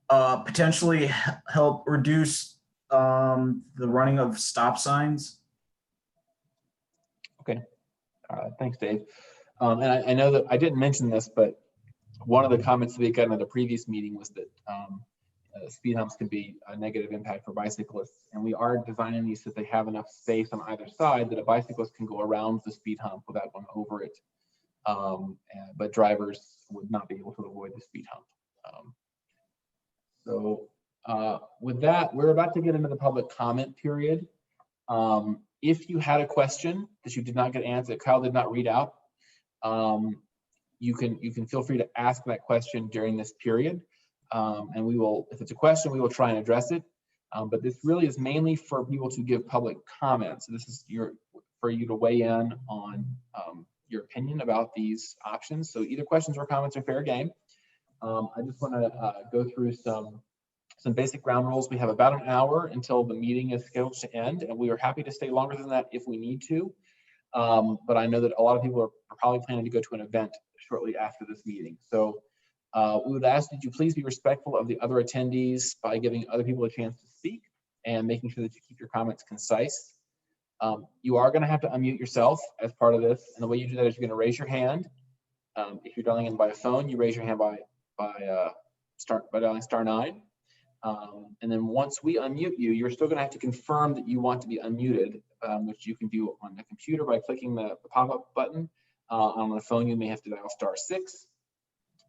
D: potentially help reduce the running of stop signs.
A: Okay, thanks, Dave. And I know that I didn't mention this, but one of the comments that we got in the previous meeting was that speed humps can be a negative impact for bicyclists. And we are designing these so that they have enough space on either side that a bicyclist can go around the speed hump without going over it. But drivers would not be able to avoid the speed hump. With that, we're about to get into the public comment period. If you had a question that you did not get answered, Kyle did not read out, you can feel free to ask that question during this period. And we will, if it's a question, we will try and address it. But this really is mainly for people to give public comments. So this is for you to weigh in on your opinion about these options. So either questions or comments are fair game. I just want to go through some basic ground rules. We have about an hour until the meeting is scheduled to end, and we are happy to stay longer than that if we need to. But I know that a lot of people are probably planning to go to an event shortly after this meeting. So we would ask that you please be respectful of the other attendees by giving other people a chance to speak and making sure that you keep your comments concise. You are going to have to unmute yourself as part of this, and the way you do that is you're going to raise your hand. If you're dialing in by a phone, you raise your hand by dialing *9. And then once we unmute you, you're still going to have to confirm that you want to be unmuted, which you can do on the computer by clicking the pop-up button. On the phone, you may have to dial *6.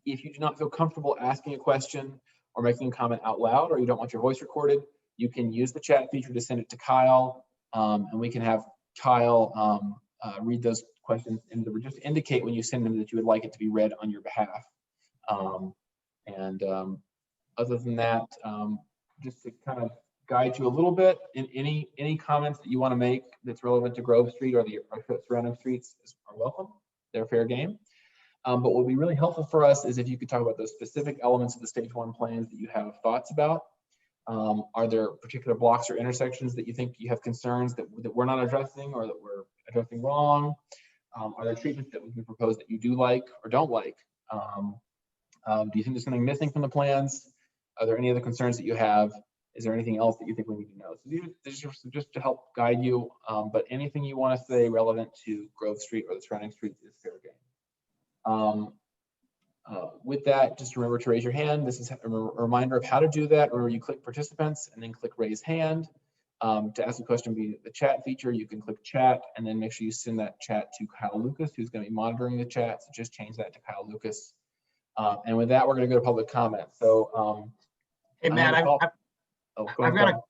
A: If you do not feel comfortable asking a question or making a comment out loud, or you don't want your voice recorded, you can use the chat feature to send it to Kyle, and we can have Kyle read those questions and just indicate when you send them that you would like it to be read on your behalf. Other than that, just to kind of guide you a little bit in any comments that you want to make that's relevant to Grove Street or the surrounding streets are welcome. They're fair game. But what would be really helpful for us is if you could talk about those specific elements of the stage 1 plans that you have thoughts about. Are there particular blocks or intersections that you think you have concerns that we're not addressing or that we're addressing wrong? Are there treatments that we can propose that you do like or don't like? Do you think there's something missing from the plans? Are there any other concerns that you have? Is there anything else that you think we need to know? So these are just to help guide you, but anything you want to say relevant to Grove Street or the surrounding streets is fair game. With that, just remember to raise your hand. This is a reminder of how to do that. Remember, you click participants and then click raise hand. To ask a question via the chat feature, you can click chat and then make sure you send that chat to Kyle Lucas, who's going to be monitoring the chat. So just change that to Kyle Lucas. And with that, we're going to go to public comment. So,
B: hey, Matt, I've got a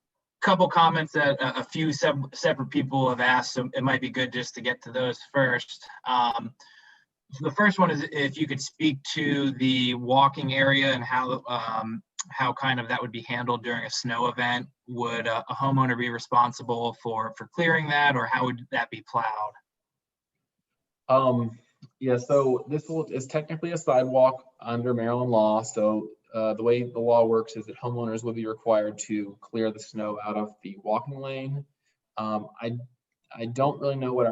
B: couple comments that a few separate people have asked, so it might be good just to get to those first. So the first one is if you could speak to the walking area and how kind of that would be handled during a snow event. Would a homeowner be responsible for clearing that, or how would that be plowed?
A: Yeah, so this is technically a sidewalk under Maryland law. So the way the law works is that homeowners will be required to clear the snow out of the walking lane. I don't really know what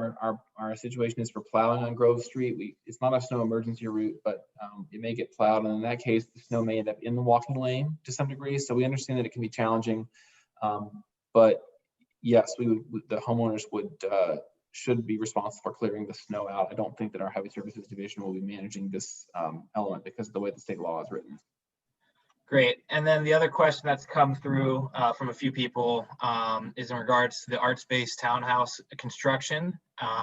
A: our situation is for plowing on Grove Street. It's not a snow emergency route, but it may get plowed. And in that case, the snow may end up in the walking lane to some degree. So we understand that it can be challenging. But yes, the homeowners should be responsible for clearing the snow out. I don't think that our Highway Services Division will be managing this element because of the way the state law is written.
B: Great. And then the other question that's come through from a few people is in regards to the arts-based townhouse construction,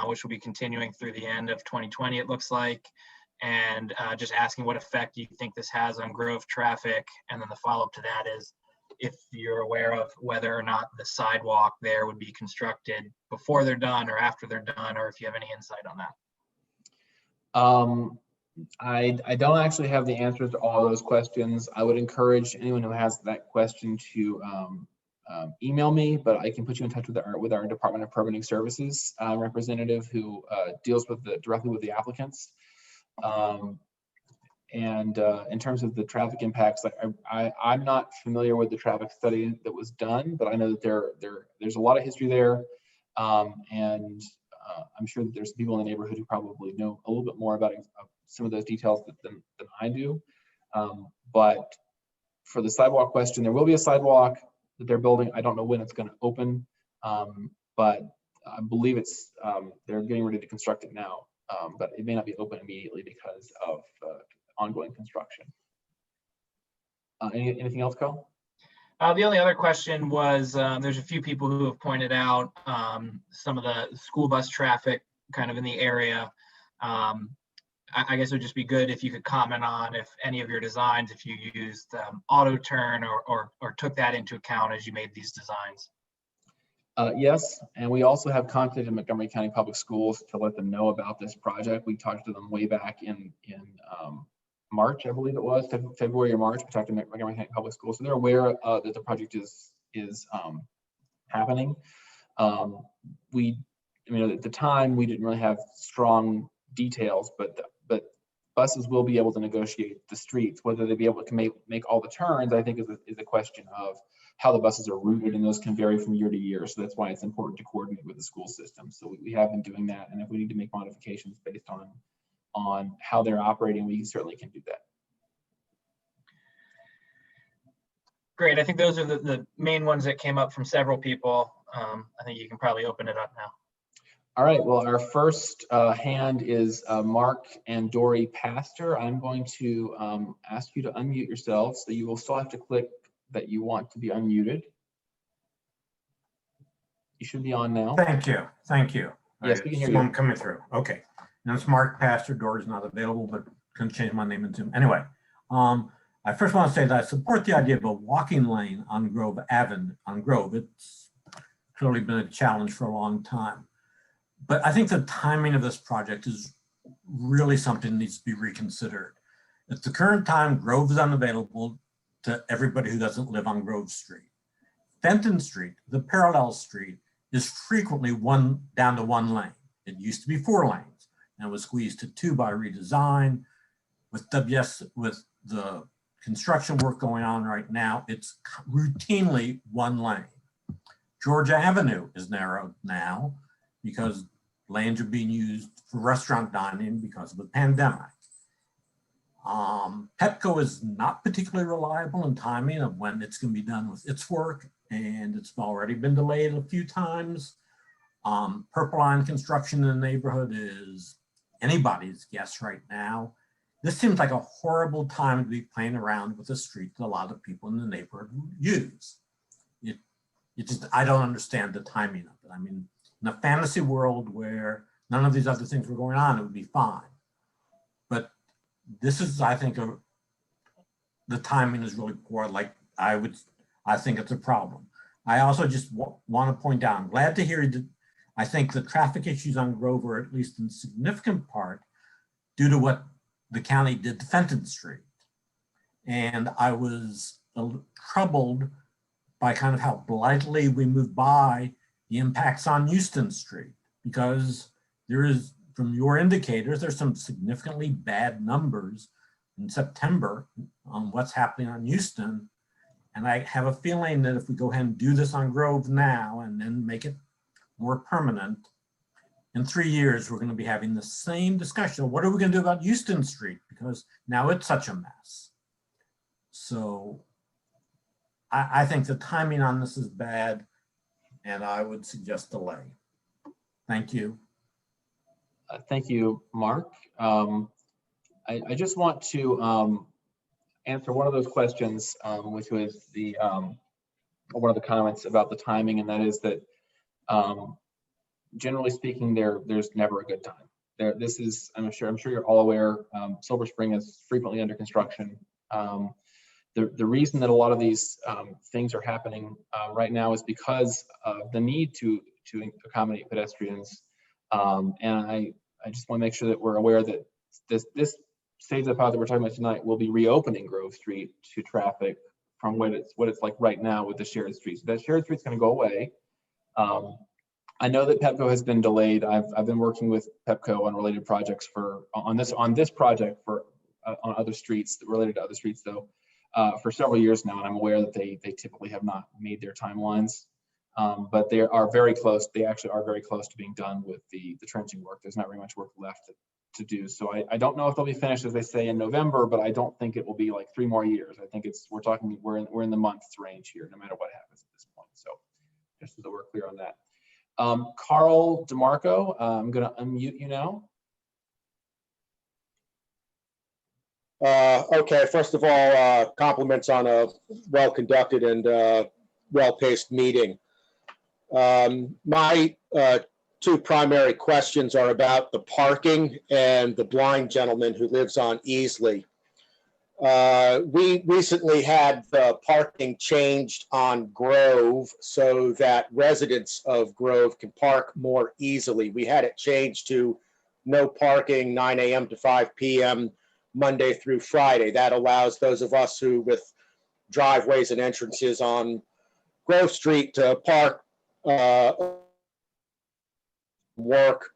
B: which will be continuing through the end of 2020, it looks like. And just asking what effect you think this has on Grove traffic. And then the follow-up to that is if you're aware of whether or not the sidewalk there would be constructed before they're done or after they're done, or if you have any insight on that.
A: I don't actually have the answers to all those questions. I would encourage anyone who has that question to email me, but I can put you in touch with our Department of Permitting Services representative who deals with directly with the applicants. And in terms of the traffic impacts, I'm not familiar with the traffic study that was done, but I know that there's a lot of history there, and I'm sure that there's people in the neighborhood who probably know a little bit more about some of those details than I do. But for the sidewalk question, there will be a sidewalk that they're building. I don't know when it's going to open, but I believe it's they're getting ready to construct it now, but it may not be open immediately because of ongoing construction. Anything else, Kyle?
B: The only other question was there's a few people who have pointed out some of the school bus traffic kind of in the area. I guess it would just be good if you could comment on if any of your designs, if you used auto turn or took that into account as you made these designs.
A: Yes, and we also have contacted Montgomery County Public Schools to let them know about this project. We talked to them way back in March, I believe it was, February or March. We talked to Montgomery County Public Schools, so they're aware that the project is happening. I mean, at the time, we didn't really have strong details, but buses will be able to negotiate the streets. Whether they be able to make all the turns, I think is a question of how the buses are routed, and those can vary from year to year. So that's why it's important to coordinate with the school system. So we have been doing that, and if we need to make modifications based on how they're operating, we certainly can do that.
B: Great. I think those are the main ones that came up from several people. I think you can probably open it up now.
A: All right, well, our first hand is Mark and Dory Pastor. I'm going to ask you to unmute yourselves, so you will still have to click that you want to be unmuted. You should be on now.
E: Thank you. Thank you.
A: Yes, we can hear you.
E: I'm coming through. Okay. Now it's Mark Pastor. Dory's not available, but couldn't change my name in Zoom. Anyway, I first want to say that I support the idea of a walking lane on Grove Avenue. On Grove, it's clearly been a challenge for a long time. But I think the timing of this project is really something that needs to be reconsidered. At the current time, Grove is unavailable to everybody who doesn't live on Grove Street. Fenton Street, the parallel street, is frequently down to one lane. It used to be 4 lanes and was squeezed to 2 by redesign. With the construction work going on right now, it's routinely 1 lane. Georgia Avenue is narrowed now because lanes are being used for restaurant dining because of the pandemic. Petco is not particularly reliable in timing of when it's going to be done with its work, and it's already been delayed a few times. Purple Line construction in the neighborhood is anybody's guess right now. This seems like a horrible time to be playing around with a street that a lot of people in the neighborhood use. I don't understand the timing of it. I mean, in a fantasy world where none of these other things were going on, it would be fine. But this is, I think, the timing is really poor. Like I think it's a problem. I also just want to point out, I'm glad to hear that I think the traffic issues on Grove are at least in significant part due to what the county did to Fenton Street. And I was troubled by kind of how blithely we moved by the impacts on Houston Street, because there is, from your indicators, there's some significantly bad numbers in September on what's happening on Houston. And I have a feeling that if we go ahead and do this on Grove now and then make it more permanent, in 3 years, we're going to be having the same discussion. What are we going to do about Houston Street? Because now it's such a mess. So I think the timing on this is bad, and I would suggest delay. Thank you.
A: Thank you, Mark. I just want to answer one of those questions, which was the one of the comments about the timing, and that is that generally speaking, there's never a good time. This is, I'm sure you're all aware, Silver Spring is frequently under construction. The reason that a lot of these things are happening right now is because of the need to accommodate pedestrians. And I just want to make sure that we're aware that this stage of the path that we're talking about tonight will be reopening Grove Street to traffic from what it's like right now with the shared streets. So that shared street's going to go away. I know that Pepco has been delayed. I've been working with Pepco on related projects on this project on other streets related to other streets though for several years now, and I'm aware that they typically have not made their timelines, but they are very close. They actually are very close to being done with the trenching work. There's not very much work left to do. So I don't know if they'll be finished, as they say, in November, but I don't think it will be like 3 more years. I think we're in the months range here, no matter what happens at this point. So just so that we're clear on that. Carl DeMarco, I'm going to unmute you now.
C: Okay, first of all, compliments on a well-conducted and well-paced meeting. My 2 primary questions are about the parking and the blind gentleman who lives on Easley. We recently had the parking changed on Grove so that residents of Grove can park more easily. We had it changed to no parking 9 a.m. to 5 p.m. Monday through Friday. That allows those of us who with driveways and entrances on Grove Street to park, work,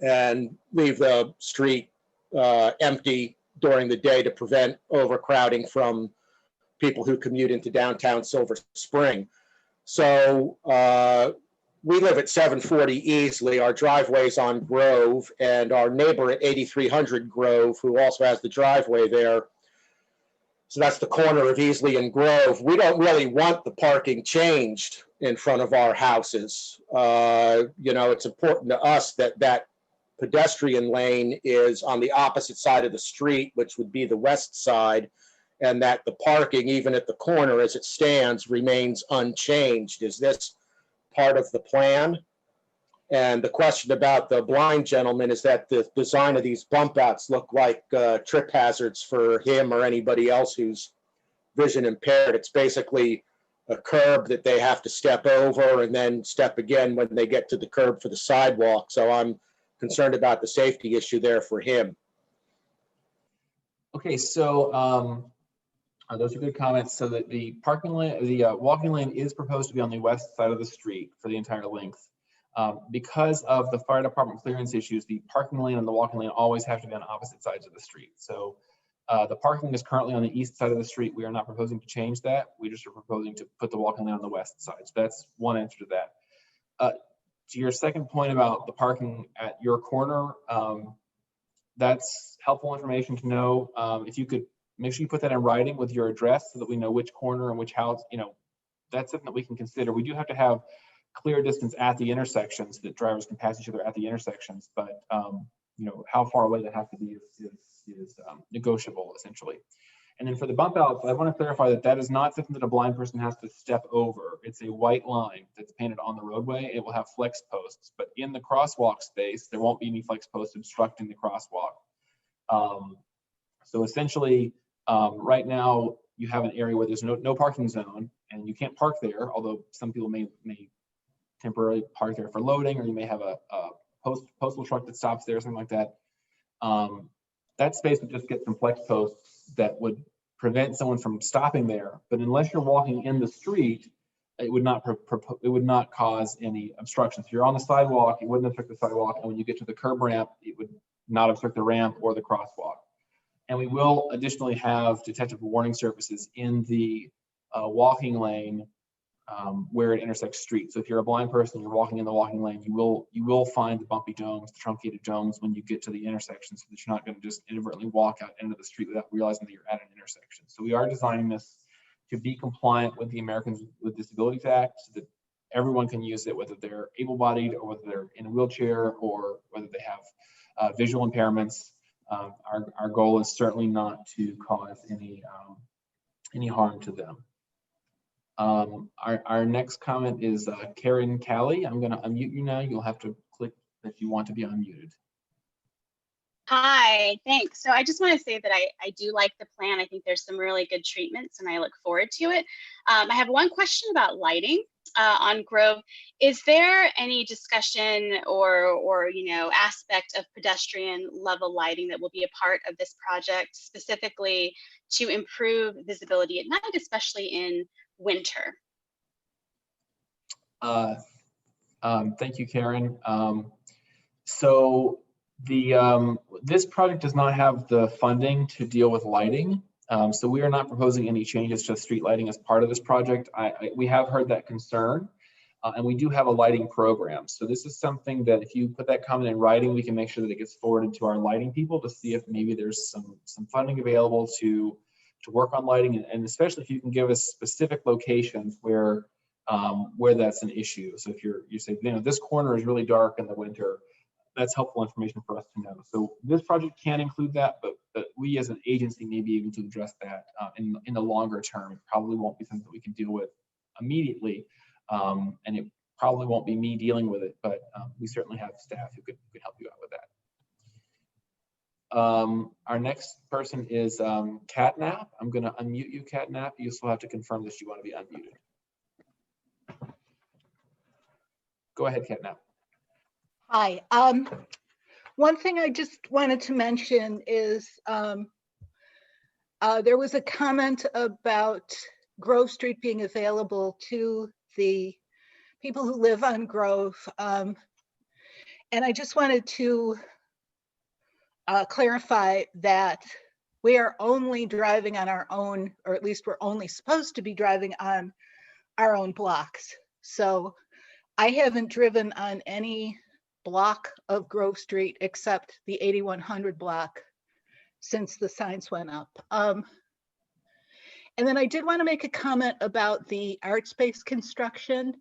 C: and leave the street empty during the day to prevent overcrowding from people who commute into downtown Silver Spring. So we live at 740 Easley. Our driveway's on Grove, and our neighbor at 8300 Grove, who also has the driveway there. So that's the corner of Easley and Grove. We don't really want the parking changed in front of our houses. It's important to us that that pedestrian lane is on the opposite side of the street, which would be the west side, and that the parking, even at the corner as it stands, remains unchanged. Is this part of the plan? And the question about the blind gentleman is that the design of these bump outs look like trip hazards for him or anybody else who's vision impaired. It's basically a curb that they have to step over and then step again when they get to the curb for the sidewalk. So I'm concerned about the safety issue there for him.
A: Okay, so those are good comments. So that the parking lane, the walking lane is proposed to be on the west side of the street for the entire length. Because of the fire department clearance issues, the parking lane and the walking lane always have to be on opposite sides of the street. So the parking is currently on the east side of the street. We are not proposing to change that. We just are proposing to put the walking lane on the west side. So that's one answer to that. To your second point about the parking at your corner, that's helpful information to know. If you could make sure you put that in writing with your address so that we know which corner and which house, that's something that we can consider. We do have to have clear distance at the intersections so that drivers can pass each other at the intersections, but how far away that has to be is negotiable essentially. And then for the bump outs, I want to clarify that is not something that a blind person has to step over. It's a white line that's painted on the roadway. It will have flex posts, but in the crosswalk space, there won't be any flex posts obstructing the crosswalk. So essentially, right now you have an area where there's no parking zone and you can't park there, although some people may temporarily park there for loading, or you may have a postal truck that stops there, something like that. That space would just get some flex posts that would prevent someone from stopping there. But unless you're walking in the street, it would not cause any obstructions. If you're on the sidewalk, it wouldn't obstruct the sidewalk, and when you get to the curb ramp, it would not obstruct the ramp or the crosswalk. And we will additionally have detectable warning surfaces in the walking lane where it intersects streets. So if you're a blind person, you're walking in the walking lane, you will find the bumpy domes, the truncated domes when you get to the intersection, so that you're not going to just inadvertently walk out into the street without realizing that you're at an intersection. So we are designing this to be compliant with the Americans with Disabilities Act, so that everyone can use it, whether they're able-bodied or whether they're in a wheelchair or whether they have visual impairments. Our goal is certainly not to cause any harm to them. Our next comment is Karen Callie. I'm going to unmute you now. You'll have to click that you want to be unmuted.
F: Hi, thanks. So I just want to say that I do like the plan. I think there's some really good treatments and I look forward to it. I have one question about lighting on Grove. Is there any discussion or aspect of pedestrian level lighting that will be a part of this project, specifically to improve visibility at night, especially in winter?
A: Thank you, Karen. So this project does not have the funding to deal with lighting. So we are not proposing any changes to street lighting as part of this project. We have heard that concern, and we do have a lighting program. So this is something that if you put that comment in writing, we can make sure that it gets forwarded to our lighting people to see if maybe there's some funding available to work on lighting, and especially if you can give us specific locations where that's an issue. So if you say, this corner is really dark in the winter, that's helpful information for us to know. So this project can include that, but we as an agency may be able to address that in the longer term. It probably won't be something that we can deal with immediately, and it probably won't be me dealing with it, but we certainly have staff who could help you out with that. Our next person is Catnap. I'm going to unmute you, Catnap. You still have to confirm that you want to be unmuted. Go ahead, Catnap.
G: Hi. One thing I just wanted to mention is there was a comment about Grove Street being available to the people who live on Grove. And I just wanted to clarify that we are only driving on our own, or at least we're only supposed to be driving on our own blocks. So I haven't driven on any block of Grove Street except the 8100 block since the signs went up. And then I did want to make a comment about the art space construction.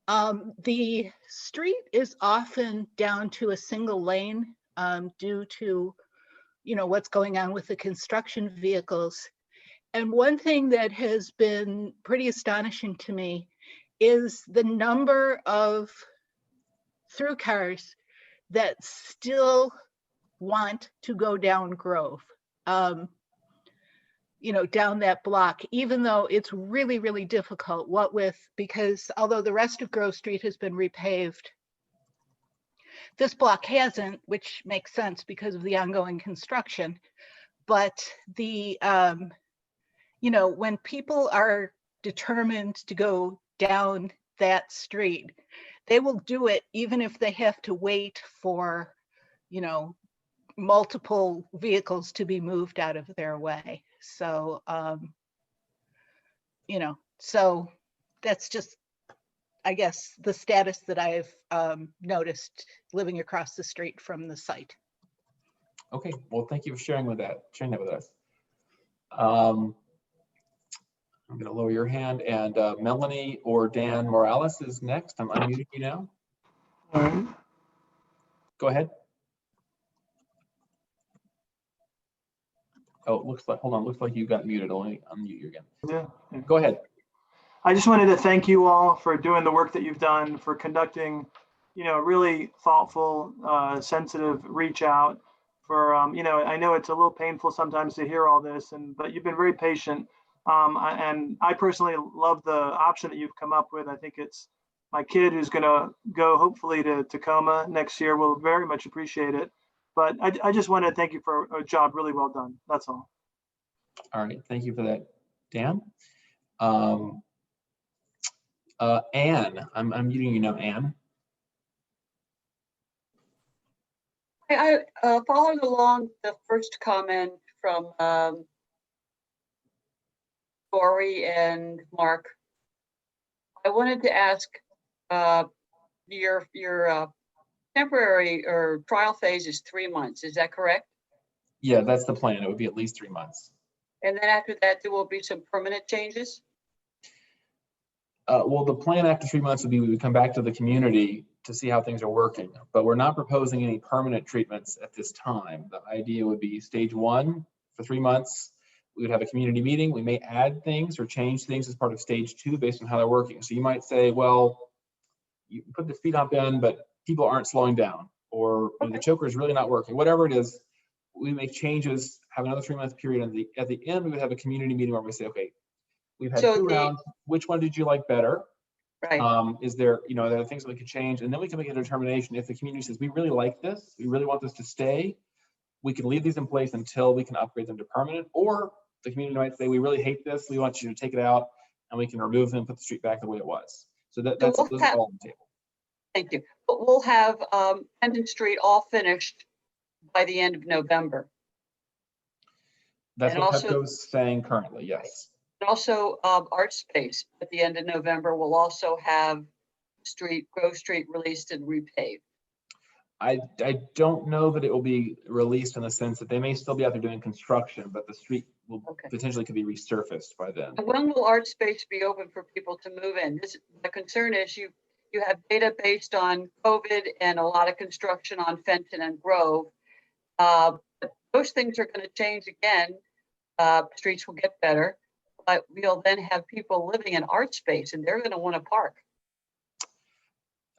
G: The street is often down to a single lane due to what's going on with the construction vehicles. And one thing that has been pretty astonishing to me is the number of through cars that still want to go down Grove, down that block, even though it's really, really difficult, because although the rest of Grove Street has been repaved, this block hasn't, which makes sense because of the ongoing construction. But when people are determined to go down that street, they will do it even if they have to wait for, multiple vehicles to be moved out of their way. So, so that's just, I guess, the status that I've noticed living across the street from the site.
A: Okay, well, thank you for sharing that with us. I'm going to lower your hand, and Melanie or Dan Morales is next. I'm unmuting you now.
H: All right.
A: Go ahead. Oh, looks like you got muted. I'll unmute you again.
H: Yeah.
A: Go ahead.
H: I just wanted to thank you all for doing the work that you've done, for conducting, really thoughtful, sensitive reach out. For I know it's a little painful sometimes to hear all this, but you've been very patient. And I personally love the option that you've come up with. I think it's my kid who's going to go hopefully to Tacoma next year will very much appreciate it. But I just want to thank you for a job really well done. That's all.
A: All right. Thank you for that, Dan. Anne, I'm muting you now, Anne.
I: I following along the first comment from Corey and Mark, I wanted to ask your temporary or trial phase is 3 months. Is that correct?
A: Yeah, that's the plan. It would be at least 3 months.
I: And then after that, there will be some permanent changes?
A: Well, the plan after 3 months would be we would come back to the community to see how things are working, but we're not proposing any permanent treatments at this time. The idea would be stage 1 for 3 months. We would have a community meeting. We may add things or change things as part of stage 2 based on how they're working. So you might say, well, you put the speed hump in, but people aren't slowing down, or the choker is really not working. Whatever it is, we make changes, have another 3-month period. And at the end, we would have a community meeting where we say, okay, we've had 2 rounds. Which one did you like better?
I: Right.
A: Is there, are there things that we could change? And then we can make a determination. If the community says, we really like this, we really want this to stay, we can leave these in place until we can upgrade them to permanent. Or the community might say, we really hate this, we want you to take it out, and we can remove them, put the street back the way it was. So that's those are all on the table.
I: Thank you. But we'll have Fenton Street all finished by the end of November.
A: That's
I: And
A: what
I: also-
A: Petco's saying currently, yes.
I: And also Art Space at the end of November will also have Grove Street released and repaved.
A: I don't know that it will be released in the sense that they may still be out there doing construction, but the street will potentially could be resurfaced by then.
I: And when will Art Space be open for people to move in? The concern is you have data based on COVID and a lot of construction on Fenton and Grove. But those things are going to change again. Streets will get better, but we'll then have people living in Art Space and they're going to want to park.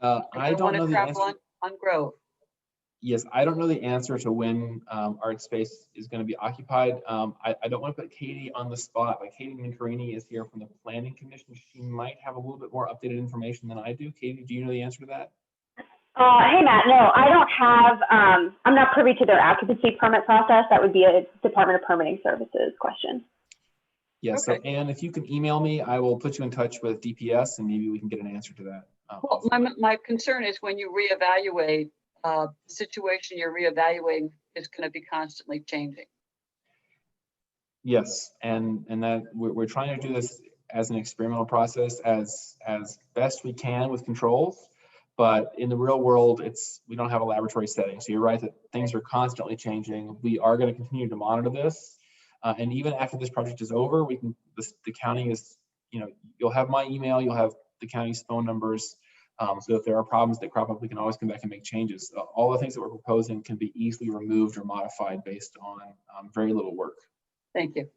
A: I don't know the answer.
I: On Grove.
A: Yes, I don't know the answer to when Art Space is going to be occupied. I don't want to put Katie on the spot, but Katie Mincarini is here from the Planning Commission. She might have a little bit more updated information than I do. Katie, do you know the answer to that?
J: Hey, Matt, no, I don't have, I'm not privy to their occupancy permit process. That would be a Department of Permitting Services question.
A: Yeah, so Anne, if you can email me, I will put you in touch with DPS and maybe we can get an answer to that.
I: Well, my concern is when you reevaluate, the situation you're reevaluating is going to be constantly changing.
A: Yes, and that we're trying to do this as an experimental process as best we can with controls, but in the real world, we don't have a laboratory setting. So you're right that things are constantly changing. We are going to continue to monitor this, and even after this project is over, the county is, you'll have my email, you'll have the county's phone numbers. So if there are problems that crop up, we can always come back and make changes. All the things that we're proposing can be easily removed or modified based on very little work.
I: Thank you.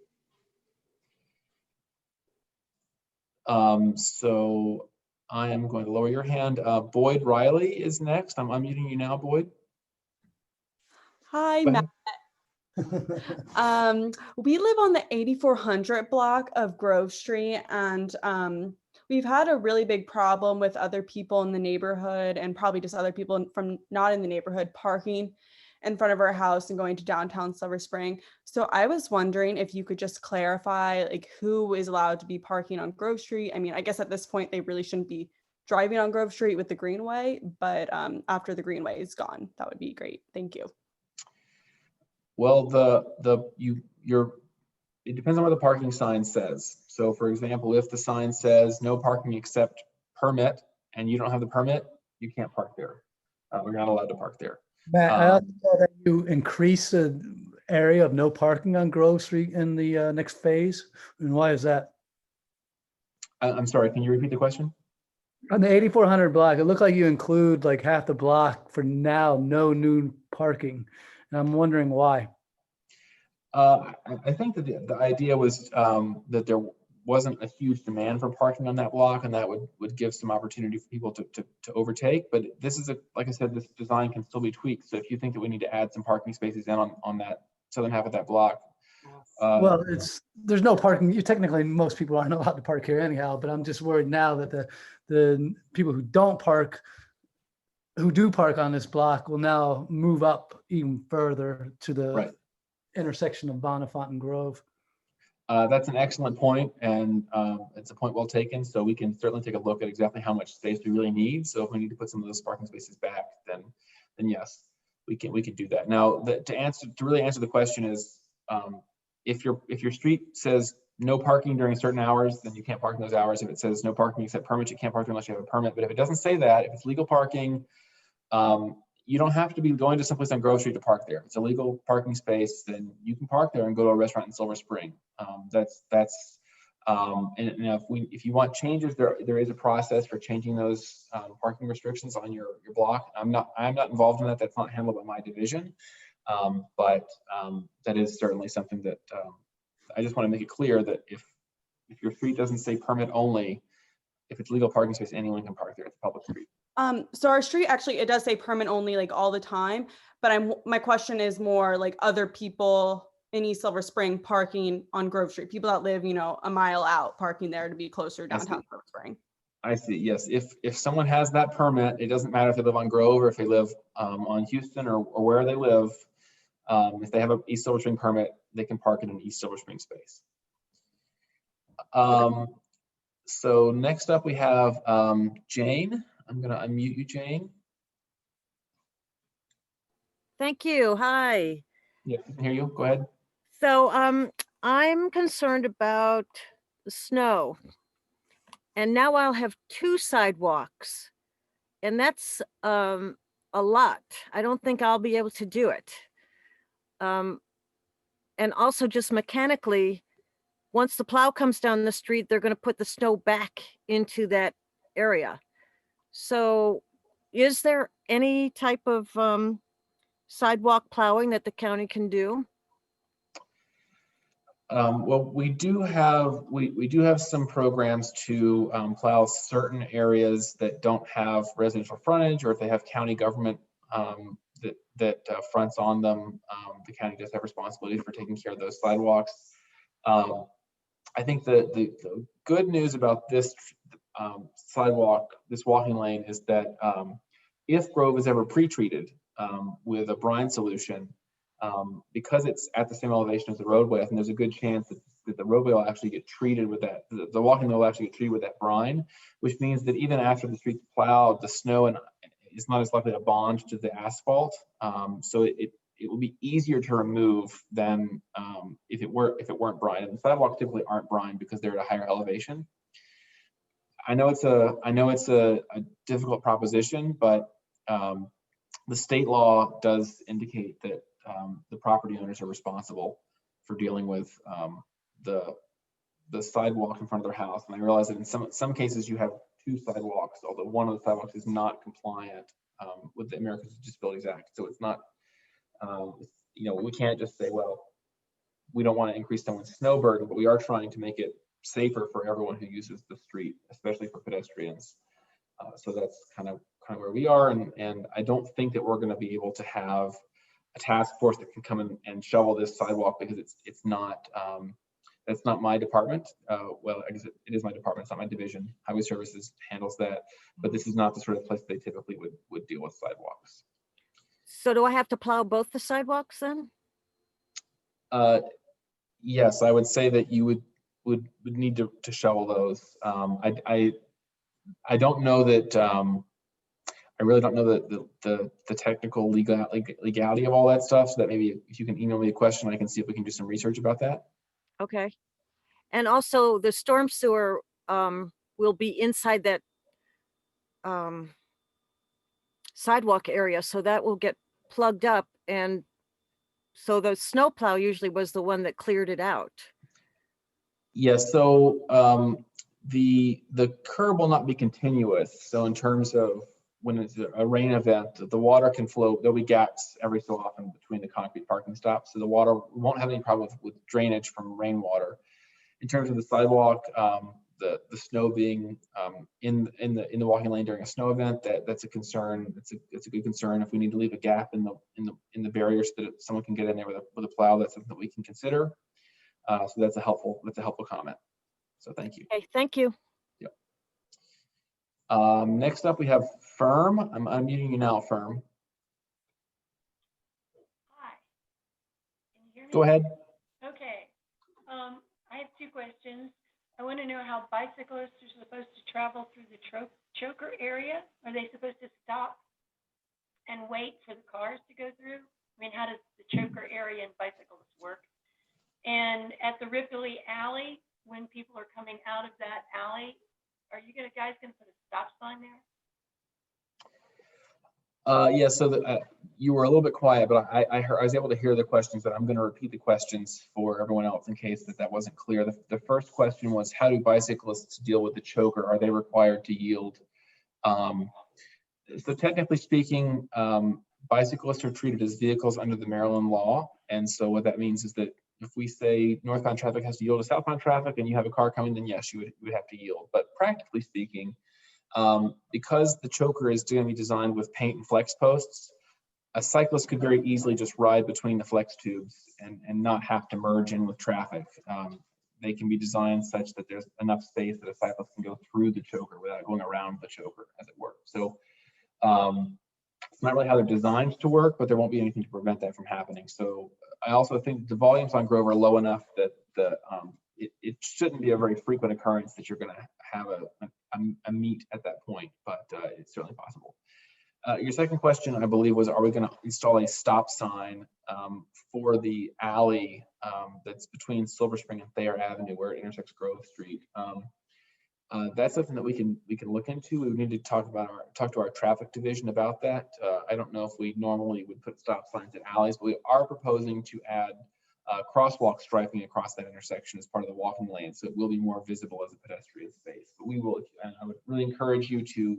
A: So I am going to lower your hand. Boyd Riley is next. I'm unmuting you now, Boyd.
K: Hi, Matt. We live on the 8400 block of Grove Street, and we've had a really big problem with other people in the neighborhood and probably just other people from not in the neighborhood parking in front of our house and going to downtown Silver Spring. So I was wondering if you could just clarify like who is allowed to be parking on Grove Street. I mean, I guess at this point they really shouldn't be driving on Grove Street with the Greenway, but after the Greenway is gone, that would be great. Thank you.
A: Well, it depends on what the parking sign says. So for example, if the sign says no parking except permit and you don't have the permit, you can't park there. We're not allowed to park there.
L: Matt, I also saw that you increase the area of no parking on Grove Street in the next phase. And why is that?
A: I'm sorry, can you repeat the question?
L: On the 8400 block, it looked like you include like half the block for now, no new parking. And I'm wondering why.
A: I think that the idea was that there wasn't a huge demand for parking on that block, and that would give some opportunity for people to overtake. But this is like I said, this design can still be tweaked. So if you think that we need to add some parking spaces in on that southern half of that block.
L: Well, there's no parking. Technically, most people aren't allowed to park here anyhow, but I'm just worried now that the people who do park on this block will now move up even further to the intersection of Bonifant and Grove.
A: That's an excellent point, and it's a point well taken. So we can certainly take a look at exactly how much space we really need. So if we need to put some of those parking spaces back, then yes, we can do that. Now, to really answer the question is, if your street says no parking during certain hours, then you can't park in those hours. If it says no parking except permit, you can't park unless you have a permit. But if it doesn't say that, if it's legal parking, you don't have to be going to someplace on Grove Street to park there. It's a legal parking space, then you can park there and go to a restaurant in Silver Spring. That's And if you want changes, there is a process for changing those parking restrictions on your block. I'm not involved in that. That's not handled by my division. But that is certainly something that I just want to make it clear that if your street doesn't say permit only, if it's legal parking space, anyone can park there. It's a public street.
K: So our street actually, it does say permit only like all the time, but my question is more like other people in East Silver Spring parking on Grove Street, people that live, a mile out parking there to be closer downtown Silver Spring.
A: I see. Yes. If someone has that permit, it doesn't matter if they live on Grove or if they live on Houston or where they live. If they have an East Silver Spring permit, they can park in an East Silver Spring space. So next up we have Jane. I'm going to unmute you, Jane.
M: Thank you. Hi.
A: Yeah, I can hear you. Go ahead.
M: So I'm concerned about the snow. And now I'll have 2 sidewalks. And that's a lot. I don't think I'll be able to do it. And also just mechanically, once the plow comes down the street, they're going to put the snow back into that area. So is there any type of sidewalk plowing that the county can do?
A: Well, we do have some programs to plow certain areas that don't have residential frontage, or if they have county government that fronts on them, the county does have responsibility for taking care of those sidewalks. I think the good news about this sidewalk, this walking lane, is that if Grove is ever pre-treated with a brine solution, because it's at the same elevation as the roadway, I think there's a good chance that the roadway will actually get treated with that. The walking lane will actually get treated with that brine, which means that even after the street's plowed, the snow is not as likely to bond to the asphalt. So it will be easier to remove than if it weren't brine. And the sidewalks typically aren't brine because they're at a higher elevation. I know it's a difficult proposition, but the state law does indicate that the property owners are responsible for dealing with the sidewalk in front of their house. And I realize that in some cases you have 2 sidewalks, although one of the sidewalks is not compliant with the Americans with Disabilities Act. So it's not, we can't just say, well, we don't want to increase someone's snow burden, but we are trying to make it safer for everyone who uses the street, especially for pedestrians. So that's kind of where we are. And I don't think that we're going to be able to have a task force that can come in and shovel this sidewalk, because it's not, that's not my department. Well, I guess it is my department, it's not my division. Highway Services handles that, but this is not the sort of place they typically would deal with sidewalks.
M: So do I have to plow both the sidewalks then?
A: Yes, I would say that you would need to shovel those. I don't know that, I really don't know the technical legality of all that stuff, so that maybe if you can email me a question, I can see if we can do some research about that.
M: Okay. And also the storm sewer will be inside that sidewalk area, so that will get plugged up. And so the snowplow usually was the one that cleared it out. Yes,
A: so the curb will not be continuous. So in terms of when it's a rain event, the water can flow. There'll be gaps every so often between the concrete parking stops. So the water won't have any problem with drainage from rainwater. In terms of the sidewalk, the snow being in the walking lane during a snow event, that's a concern. It's a good concern. If we need to leave a gap in the barriers so that someone can get in there with a plow, that's something that we can consider. So that's a helpful comment. So thank you.
M: Okay, thank you.
A: Yep. Next up, we have Firm. I'm unmuting you now, Firm.
N: Hi. Can you hear me?
A: Go ahead.
N: Okay. I have 2 questions. I want to know how bicyclists are supposed to travel through the choker area. Are they supposed to stop and wait for the cars to go through? I mean, how does the choker area and bicyclists work? And at the Ripley Alley, when people are coming out of that alley, are you guys going to put a stop sign there?
A: Yeah, so you were a little bit quiet, but I was able to hear the questions, but I'm going to repeat the questions for everyone else in case that wasn't clear. The first question was, how do bicyclists deal with the choker? Are they required to yield? So technically speaking, bicyclists are treated as vehicles under the Maryland law. And so what that means is that if we say northbound traffic has to yield to southbound traffic and you have a car coming, then yes, you would have to yield. But practically speaking, because the choker is going to be designed with paint and flex posts, a cyclist could very easily just ride between the flex tubes and not have to merge in with traffic. They can be designed such that there's enough space that a cyclist can go through the choker without going around the choker, as it were. So it's not really how they're designed to work, but there won't be anything to prevent that from happening. So I also think the volumes on Grove are low enough that it shouldn't be a very frequent occurrence that you're going to have a meet at that point, but it's certainly possible. Your second question, I believe, was, are we going to install a stop sign for the alley that's between Silver Spring and Thayer Avenue where it intersects Grove Street? That's something that we can look into. We would need to talk to our traffic division about that. I don't know if we normally would put stop signs at alleys, but we are proposing to add crosswalk striping across that intersection as part of the walking lane, so it will be more visible as a pedestrian space. But we will, and I would really encourage you to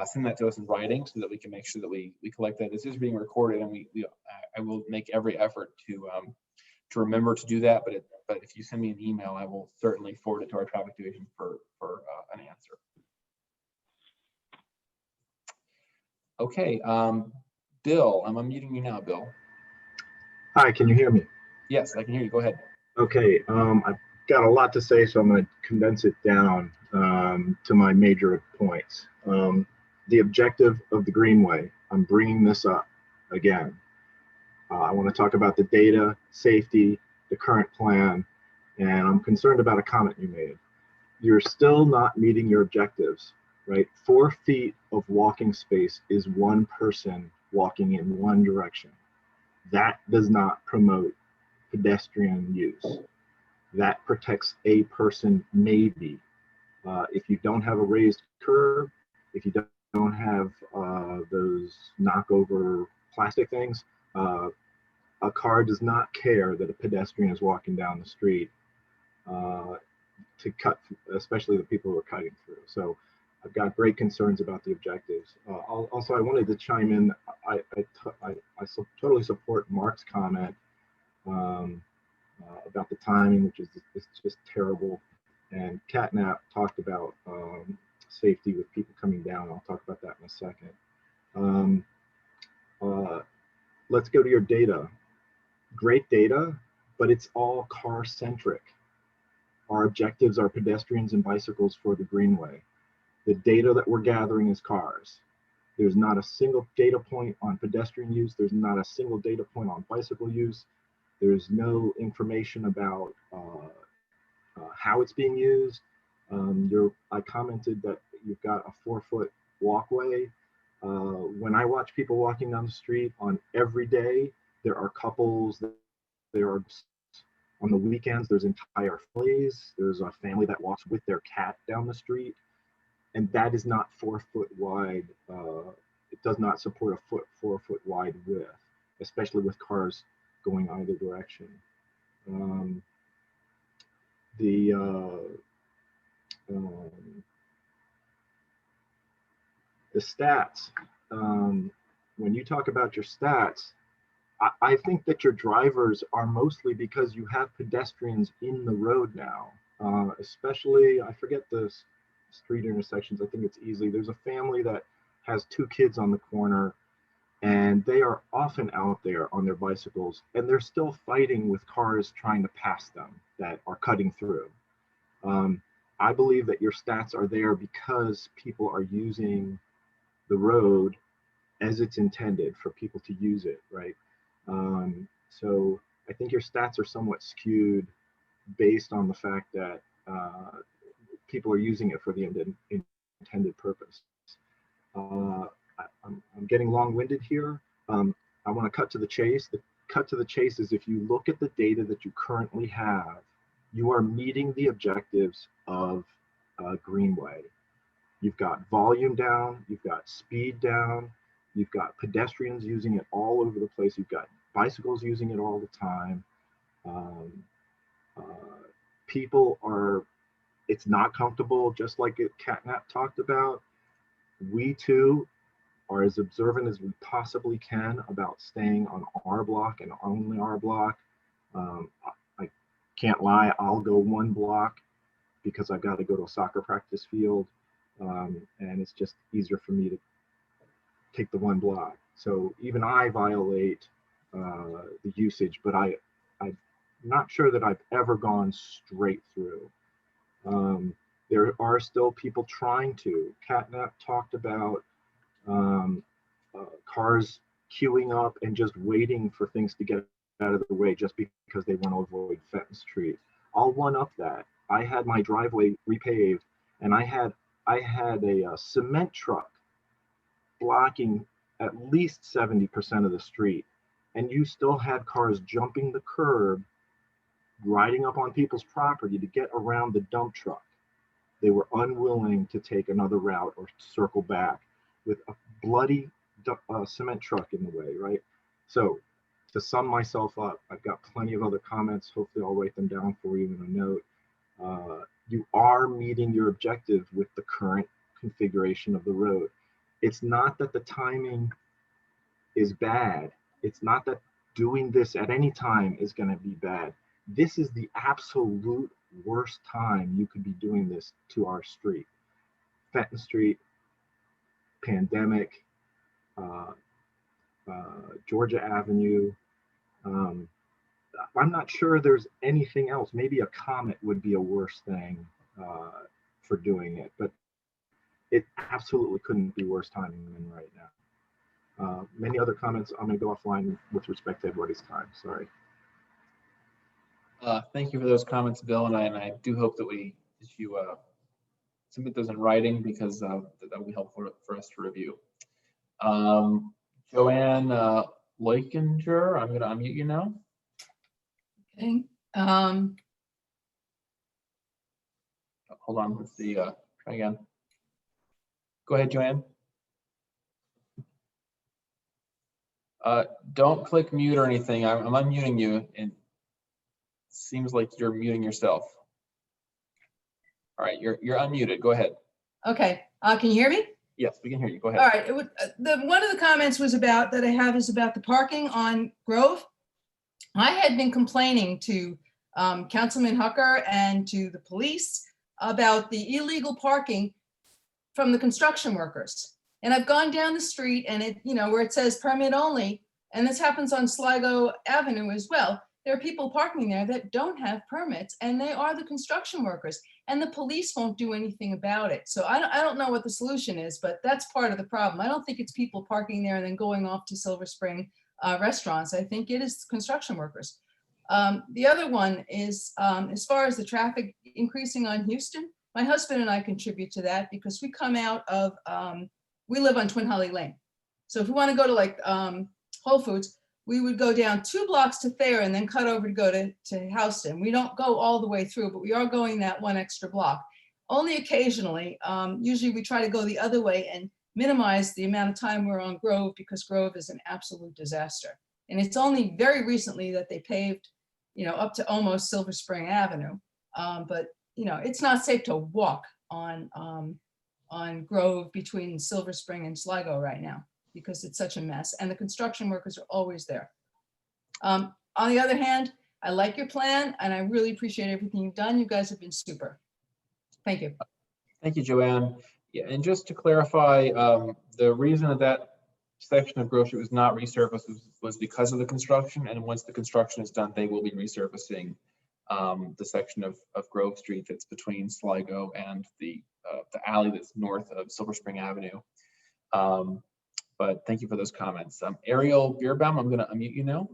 A: send that to us in writing so that we can make sure that we collect that. This is being recorded, and I will make every effort to remember to do that. But if you send me an email, I will certainly forward it to our traffic division for an answer. Okay, Bill, I'm unmuting you now, Bill.
O: Hi, can you hear me?
A: Yes, I can hear you. Go ahead.
O: Okay, I've got a lot to say, so I'm going to condense it down to my major points. The objective of the Greenway, I'm bringing this up again. I want to talk about the data, safety, the current plan, and I'm concerned about a comment you made. You're still not meeting your objectives, right? 4 feet of walking space is one person walking in one direction. That does not promote pedestrian use. That protects a person, maybe. If you don't have a raised curb, if you don't have those knockover plastic things, a car does not care that a pedestrian is walking down the street to cut, especially the people who are cutting through. So I've got great concerns about the objectives. Also, I wanted to chime in. I totally support Mark's comment about the timing, which is just terrible. And Catnap talked about safety with people coming down. I'll talk about that in a second. Let's go to your data. Great data, but it's all car centric. Our objectives are pedestrians and bicycles for the Greenway. The data that we're gathering is cars. There's not a single data point on pedestrian use. There's not a single data point on bicycle use. There's no information about how it's being used. I commented that you've got a 4-foot walkway. When I watch people walking down the street on every day, there are couples, there are, on the weekends, there's entire families. There's a family that walks with their cat down the street. And that is not 4 foot wide. It does not support a 4 foot wide width, especially with cars going either direction. The stats, when you talk about your stats, I think that your drivers are mostly because you have pedestrians in the road now, especially, I forget the street intersections, I think it's Easley. There's a family that has 2 kids on the corner, and they are often out there on their bicycles, and they're still fighting with cars trying to pass them that are cutting through. I believe that your stats are there because people are using the road as it's intended for people to use it, right? So I think your stats are somewhat skewed based on the fact that people are using it for the intended purpose. I'm getting long-winded here. I want to cut to the chase. The cut to the chase is, if you look at the data that you currently have, you are meeting the objectives of Greenway. You've got volume down, you've got speed down, You've got pedestrians using it all over the place. You've got bicycles using it all the time. People are, it's not comfortable, just like Catnap talked about. We too are as observant as we possibly can about staying on our block and only our block. I can't lie, I'll go one block because I've got to go to a soccer practice field. And it's just easier for me to take the one block. So even I violate the usage, but I'm not sure that I've ever gone straight through. There are still people trying to. Catnap talked about cars queuing up and just waiting for things to get out of the way just because they want to avoid Fenton Street. I'll one up that. I had my driveway repaved, and I had a cement truck blocking at least 70% of the street, and you still had cars jumping the curb, riding up on people's property to get around the dump truck. They were unwilling to take another route or circle back with a bloody cement truck in the way, right? So to sum myself up, I've got plenty of other comments. Hopefully I'll write them down for you in a note. You are meeting your objective with the current configuration of the road. It's not that the timing is bad. It's not that doing this at any time is going to be bad. This is the absolute worst time you could be doing this to our street. Fenton Street, pandemic, Georgia Avenue. I'm not sure there's anything else. Maybe a comet would be a worse thing for doing it, but it absolutely couldn't be worse timing than right now. Many other comments. I'm going to go offline with respect to everybody's time. Sorry.
A: Thank you for those comments, Bill, and I do hope that you submit those in writing, because that will be helpful for us to review. Joanne Leuchinger, I'm going to unmute you now.
P: Okay.
A: Hold on, let's see. Try again. Go ahead, Joanne. Don't click mute or anything. I'm unmuting you, and it seems like you're muting yourself. All right, you're unmuted. Go ahead.
P: Okay. Can you hear me?
A: Yes, we can hear you. Go ahead.
P: All right. One of the comments was about that I have is about the parking on Grove. I had been complaining to Councilman Hucker and to the police about the illegal parking from the construction workers. And I've gone down the street and it, where it says permit only, and this happens on Sligo Avenue as well. There are people parking there that don't have permits, and they are the construction workers, and the police won't do anything about it. So I don't know what the solution is, but that's part of the problem. I don't think it's people parking there and then going off to Silver Spring restaurants. I think it is construction workers. The other one is, as far as the traffic increasing on Houston, my husband and I contribute to that because we come out of, we live on Twin Holly Lane. So if we want to go to like Whole Foods, we would go down 2 blocks to Thayer and then cut over to go to Houston. We don't go all the way through, but we are going that 1 extra block. Only occasionally, usually we try to go the other way and minimize the amount of time we're on Grove, because Grove is an absolute disaster. And it's only very recently that they paved, up to almost Silver Spring Avenue. But it's not safe to walk on Grove between Silver Spring and Sligo right now, because it's such a mess, and the construction workers are always there. On the other hand, I like your plan, and I really appreciate everything you've done. You guys have been super. Thank you.
A: Thank you, Joanne. Yeah, and just to clarify, the reason that section of Grove Street was not resurfaced was because of the construction, and once the construction is done, they will be resurfacing the section of Grove Street that's between Sligo and the alley that's north of Silver Spring Avenue. But thank you for those comments. Ariel Bierbaum, I'm going to unmute you now.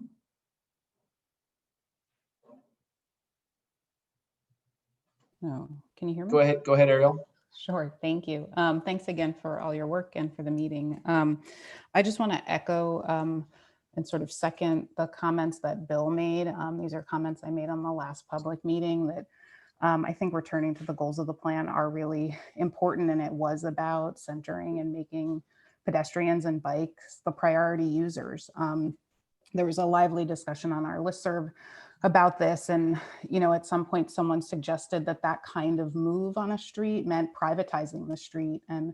Q: Oh, can you hear me?
A: Go ahead, Ariel.
Q: Sure, thank you. Thanks again for all your work and for the meeting. I just want to echo and sort of second the comments that Bill made. These are comments I made on the last public meeting, that I think returning to the goals of the plan are really important, and it was about centering and making pedestrians and bikes the priority users. There was a lively discussion on our listserv about this. And, you know, at some point someone suggested that that kind of move on a street meant privatizing the street. And,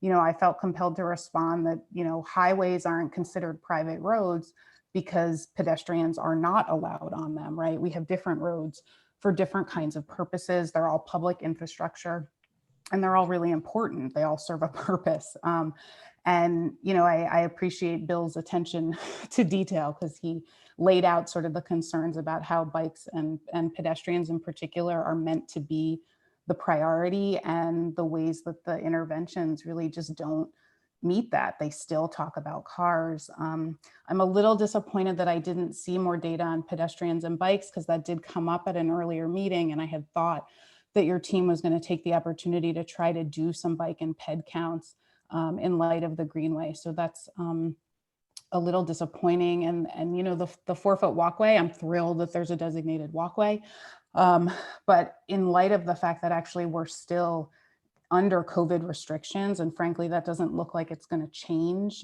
Q: you know, I felt compelled to respond that, you know, highways aren't considered private roads because pedestrians are not allowed on them, right? We have different roads for different kinds of purposes. They're all public infrastructure and they're all really important. They all serve a purpose. And, you know, I appreciate Bill's attention to detail because he laid out sort of the concerns about how bikes and pedestrians in particular are meant to be the priority and the ways that the interventions really just don't meet that. They still talk about cars. I'm a little disappointed that I didn't see more data on pedestrians and bikes because that did come up at an earlier meeting, and I had thought that your team was going to take the opportunity to try to do some bike and ped counts in light of the Greenway. So that's a little disappointing. And you know, the 4-foot walkway, I'm thrilled that there's a designated walkway. But in light of the fact that actually we're still under COVID restrictions, and frankly, that doesn't look like it's going to change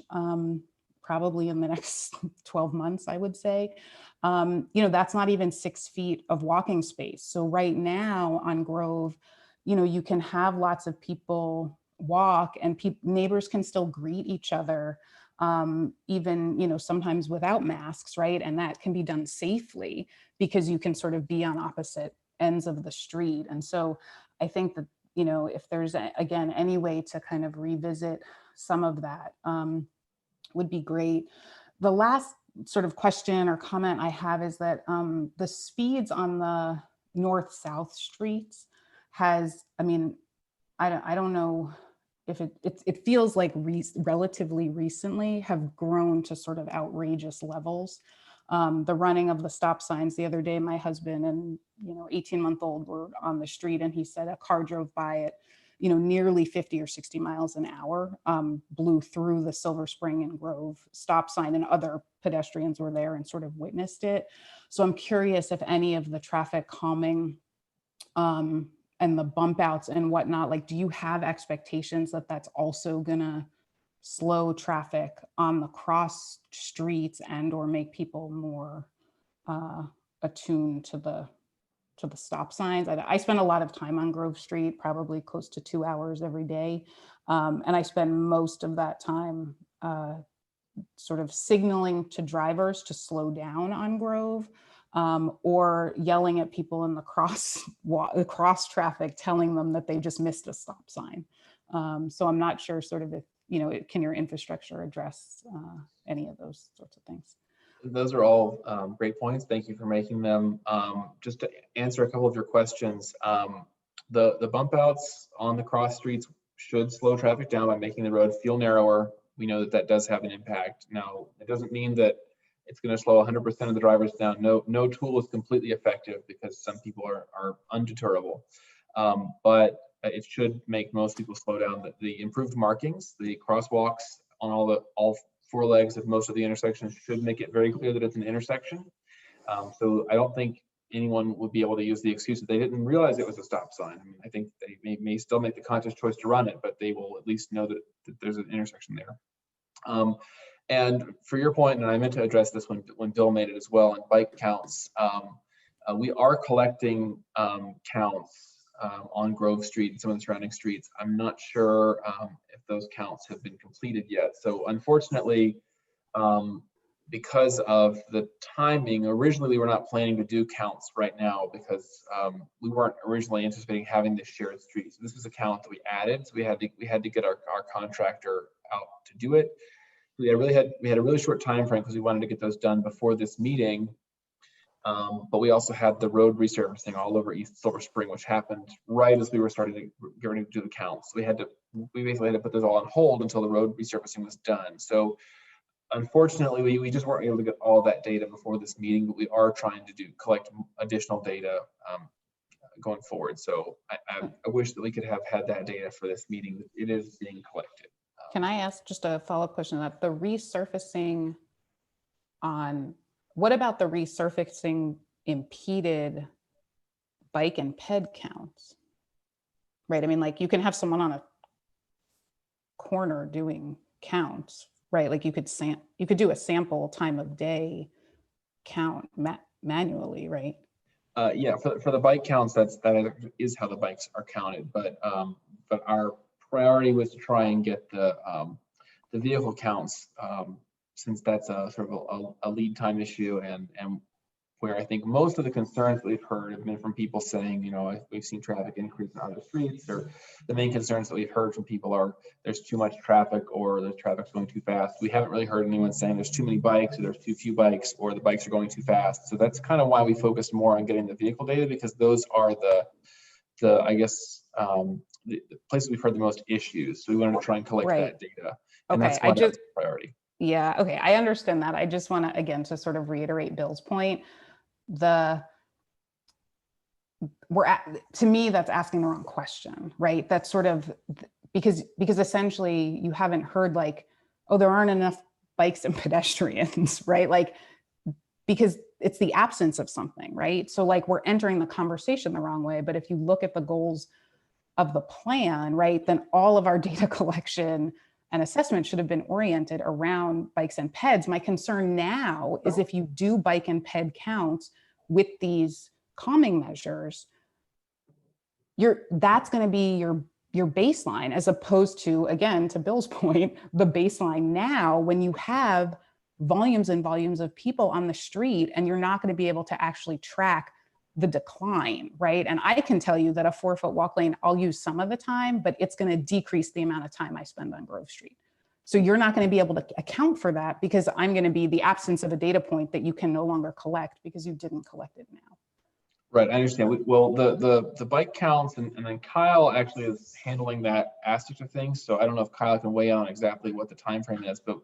Q: probably in the next 12 months, I would say. You know, that's not even 6 feet of walking space. So right now on Grove, you know, you can have lots of people walk and neighbors can still greet each other, even, you know, sometimes without masks, right? And that can be done safely because you can sort of be on opposite ends of the street. And so I think that, you know, if there's, again, any way to kind of revisit some of that would be great. The last sort of question or comment I have is that the speeds on the north-south streets has, I mean, I don't know if it feels like relatively recently have grown to sort of outrageous levels. The running of the stop signs the other day, my husband and, you know, 18-month-old were on the street and he said a car drove by at, you know, nearly 50 or 60 miles an hour, blew through the Silver Spring and Grove stop sign, and other pedestrians were there and sort of witnessed it. So I'm curious if any of the traffic calming and the bump outs and whatnot, like, do you have expectations that that's also gonna slow traffic on the cross streets and or make people more attuned to the stop signs? I spend a lot of time on Grove Street, probably close to 2 hours every day. And I spend most of that time sort of signaling to drivers to slow down on Grove, or yelling at people in the cross traffic, telling them that they just missed a stop sign. So I'm not sure sort of if, you know, can your infrastructure address any of those sorts of things?
A: Those are all great points. Thank you for making them. Just to answer a couple of your questions, the bump outs on the cross streets should slow traffic down by making the road feel narrower. We know that that does have an impact. Now, it doesn't mean that it's going to slow 100% of the drivers down. No tool is completely effective because some people are undeterrable. But it should make most people slow down. The improved markings, the crosswalks on all 4 legs of most of the intersections should make it very clear that it's an intersection. So I don't think anyone would be able to use the excuse that they didn't realize it was a stop sign. I mean, I think they may still make the conscious choice to run it, but they will at least know that there's an intersection there. And for your point, and I meant to address this when Bill made it as well, on bike counts, we are collecting counts on Grove Street and some of the surrounding streets. I'm not sure if those counts have been completed yet. So unfortunately, because of the timing, originally we were not planning to do counts right now because we weren't originally anticipating having this shared street. So this was a count that we added. So we had to get our contractor out to do it. We had a really short time frame because we wanted to get those done before this meeting. But we also had the road resurfacing all over East Silver Spring, which happened right as we were starting to get ready to do the counts. So we basically had to put those all on hold until the road resurfacing was done. So unfortunately, we just weren't able to get all that data before this meeting, but we are trying to collect additional data going forward. So I wish that we could have had that data for this meeting. It is being collected.
Q: Can I ask just a follow-up question on that? The resurfacing what about the resurfacing impeded bike and ped counts? Right, I mean, like you can have someone on a corner doing count, right? Like you could do a sample time of day count manually, right?
A: Yeah, for the bike counts, that is how the bikes are counted. But our priority was to try and get the vehicle counts, since that's a sort of a lead time issue, and where I think most of the concerns we've heard have been from people saying, you know, we've seen traffic increase on other streets, or the main concerns that we've heard from people are there's too much traffic, or the traffic's going too fast. We haven't really heard anyone saying there's too many bikes, or there's too few bikes, or the bikes are going too fast. So that's kind of why we focused more on getting the vehicle data, because those are the I guess, the places we've heard the most issues. So we wanted to try and collect that data. And
Q: Okay,
A: that's why that's a priority.
Q: Yeah, okay, I understand that. I just want to, again, to sort of reiterate Bill's point, to me, that's asking the wrong question, right? That's sort of, because essentially you haven't heard like, oh, there aren't enough bikes and pedestrians, right? Like, because it's the absence of something, right? So like we're entering the conversation the wrong way. But if you look at the goals of the plan, right, then all of our data collection and assessment should have been oriented around bikes and peds. My concern now is if you do bike and ped counts with these calming measures, that's going to be your baseline, as opposed to, again, to Bill's point, the baseline now when you have volumes and volumes of people on the street and you're not going to be able to actually track the decline, right? And I can tell you that a 4-foot walk lane, I'll use some of the time, but it's going to decrease the amount of time I spend on Grove Street. So you're not going to be able to account for that, because I'm going to be the absence of a data point that you can no longer collect because you didn't collect it now.
A: Right, I understand. Well, the bike counts, and then Kyle actually is handling that aspect of things. So I don't know if Kyle can weigh in on exactly what the time frame is, but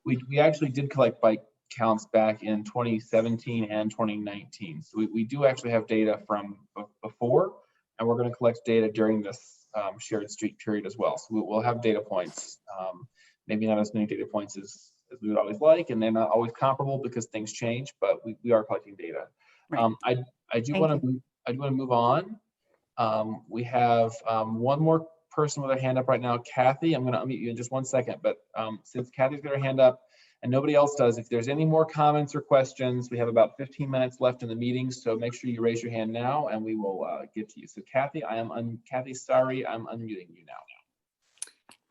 A: we actually did collect bike counts back in 2017 and 2019. So we do actually have data from before, and we're going to collect data during this shared street period as well. So we'll have data points, maybe not as many data points as we would always like, and they're not always comparable because things change, but we are collecting data.
Q: Right.
A: I do want to move on. We have one more person with a hand up right now, Kathy. I'm going to unmute you in just one second, but since Kathy's got her hand up and nobody else does, if there's any more comments or questions, we have about 15 minutes left in the meeting, so make sure you raise your hand now and we will get to you. So Kathy, Kathy, sorry, I'm unmuting you now.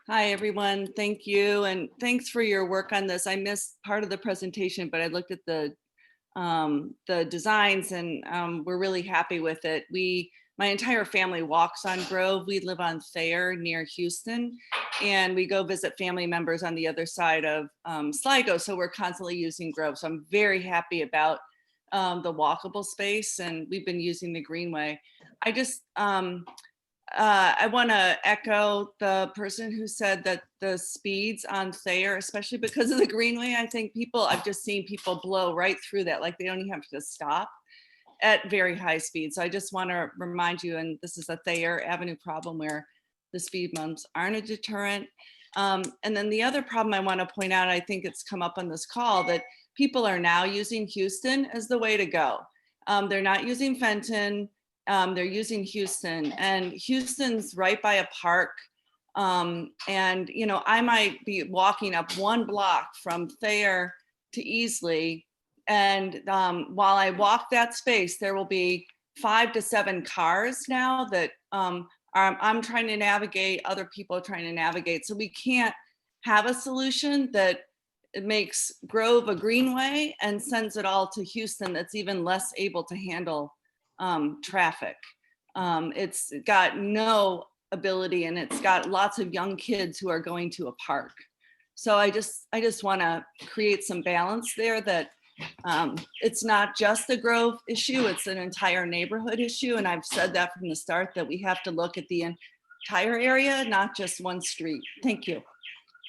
R: Hi, everyone. Thank you. And thanks for your work on this. I missed part of the presentation, but I looked at the designs, and we're really happy with it. My entire family walks on Grove. We live on Thayer near Houston, and we go visit family members on the other side of Sligo. So we're constantly using Grove. So I'm very happy about the walkable space, and we've been using the Greenway. I just, I want to echo the person who said that the speeds on Thayer, especially because of the Greenway, I think I've just seen people blow right through that, like they don't even have to stop at very high speed. So I just want to remind you, and this is a Thayer Avenue problem where the speed bumps aren't a deterrent. And then the other problem I want to point out, I think it's come up on this call, that people are now using Houston as the way to go. They're not using Fenton. They're using Houston, and Houston's right by a park. And, you know, I might be walking up one block from Thayer to Easley. And while I walk that space, there will be 5 to 7 cars now that I'm trying to navigate, other people are trying to navigate. So we can't have a solution that makes Grove a Greenway and sends it all to Houston that's even less able to handle traffic. It's got no ability, and it's got lots of young kids who are going to a park. So I just want to create some balance there, that it's not just a Grove issue, it's an entire neighborhood issue. And I've said that from the start, that we have to look at the entire area, not just one street. Thank you.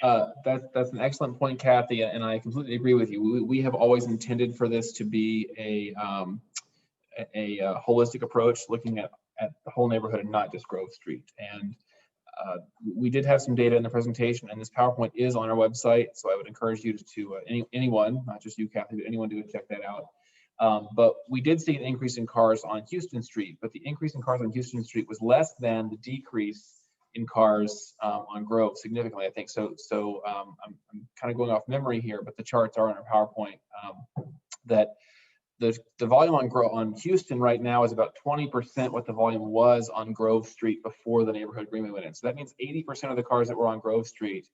A: That's an excellent point, Kathy, and I completely agree with you. We have always intended for this to be a holistic approach, looking at the whole neighborhood and not just Grove Street. And we did have some data in the presentation, and this PowerPoint is on our website. So I would encourage you to anyone, not just you, Kathy, but anyone, to check that out. But we did see an increase in cars on Houston Street, but the increase in cars on Houston Street was less than the decrease in cars on Grove significantly, I think. So I'm kind of going off memory here, but the charts are in our PowerPoint that the volume on Houston right now is about 20% what the volume was on Grove Street before the neighborhood Greenway went in. So that means 80% of the cars that were on Grove Street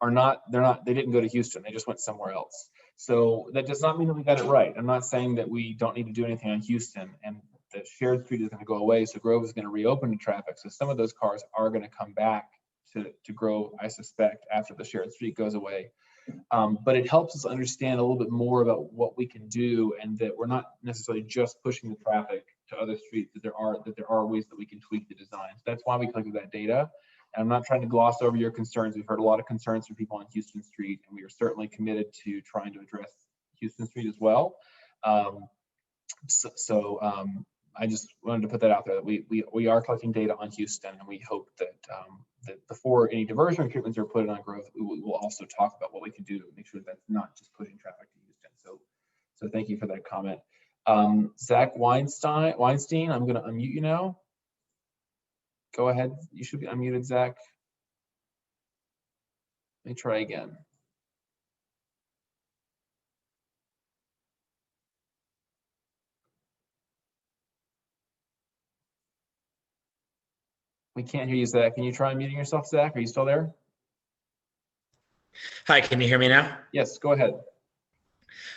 A: they didn't go to Houston, they just went somewhere else. So that does not mean that we got it right. I'm not saying that we don't need to do anything on Houston, and the shared street is going to go away, so Grove is going to reopen to traffic. So some of those cars are going to come back to Grove, I suspect, after the shared street goes away. But it helps us understand a little bit more about what we can do, and that we're not necessarily just pushing the traffic to other streets, that there are ways that we can tweak the design. So that's why we collected that data. And I'm not trying to gloss over your concerns. We've heard a lot of concerns from people on Houston Street, and we are certainly committed to trying to address Houston Street as well. I just wanted to put that out there, that we are collecting data on Houston, and we hope that that before any diversion treatments are put on Grove, we will also talk about what we can do to make sure that's not just pushing traffic to Houston. So thank you for that comment. Zach Weinstein, I'm going to unmute you now. Go ahead. You should be unmuted, Zach. Let me try again. We can't hear you, Zach. Can you try unmuting yourself, Zach? Are you still there?
S: Hi, can you hear me now?
A: Yes, go ahead.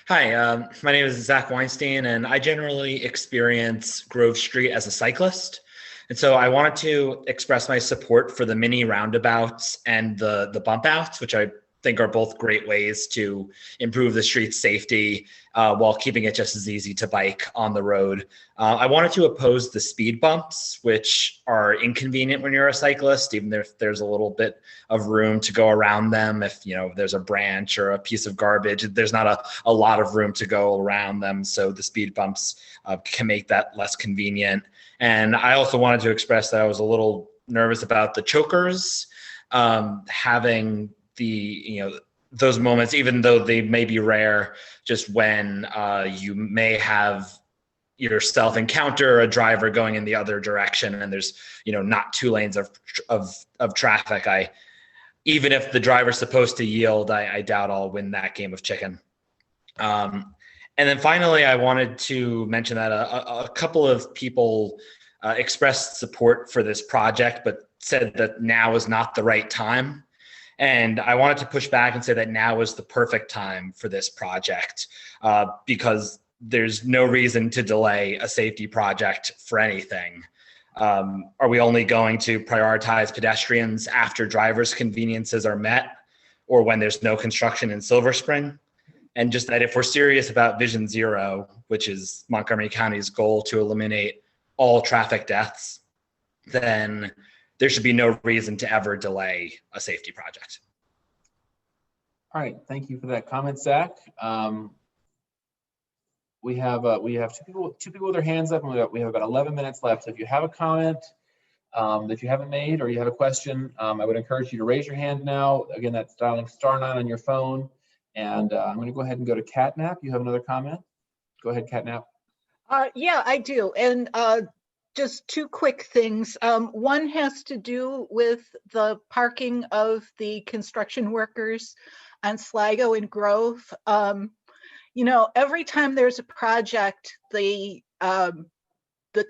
S: Hi, my name is Zach Weinstein, and I generally experience Grove Street as a cyclist. And so I wanted to express my support for the mini roundabouts and the bump outs, which I think are both great ways to improve the street's safety while keeping it just as easy to bike on the road. I wanted to oppose the speed bumps, which are inconvenient when you're a cyclist, even if there's a little bit of room to go around them. If there's a branch or a piece of garbage, there's not a lot of room to go around them. So the speed bumps can make that less convenient. And I also wanted to express that I was a little nervous about the chokers having those moments, even though they may be rare, just when you may have yourself encounter a driver going in the other direction and there's not 2 lanes of traffic. Even if the driver's supposed to yield, I doubt I'll win that game of chicken. And then finally, I wanted to mention that a couple of people expressed support for this project, but said that now is not the right time. And I wanted to push back and say that now is the perfect time for this project because there's no reason to delay a safety project for anything. Are we only going to prioritize pedestrians after drivers' conveniences are met, or when there's no construction in Silver Spring? And just that if we're serious about Vision Zero, which is Montgomery County's goal to eliminate all traffic deaths, then there should be no reason to ever delay a safety project.
A: All right, thank you for that comment, Zach. We have two people with their hands up, and we have about 11 minutes left. So if you have a comment that you haven't made, or you have a question, I would encourage you to raise your hand now. Again, that's dialing *9 on your phone. And I'm going to go ahead and go to Catnap. You have another comment? Go ahead, Catnap.
G: Yeah, I do. And just 2 quick things. One has to do with the parking of the construction workers on Sligo and Grove. Every time there's a project, the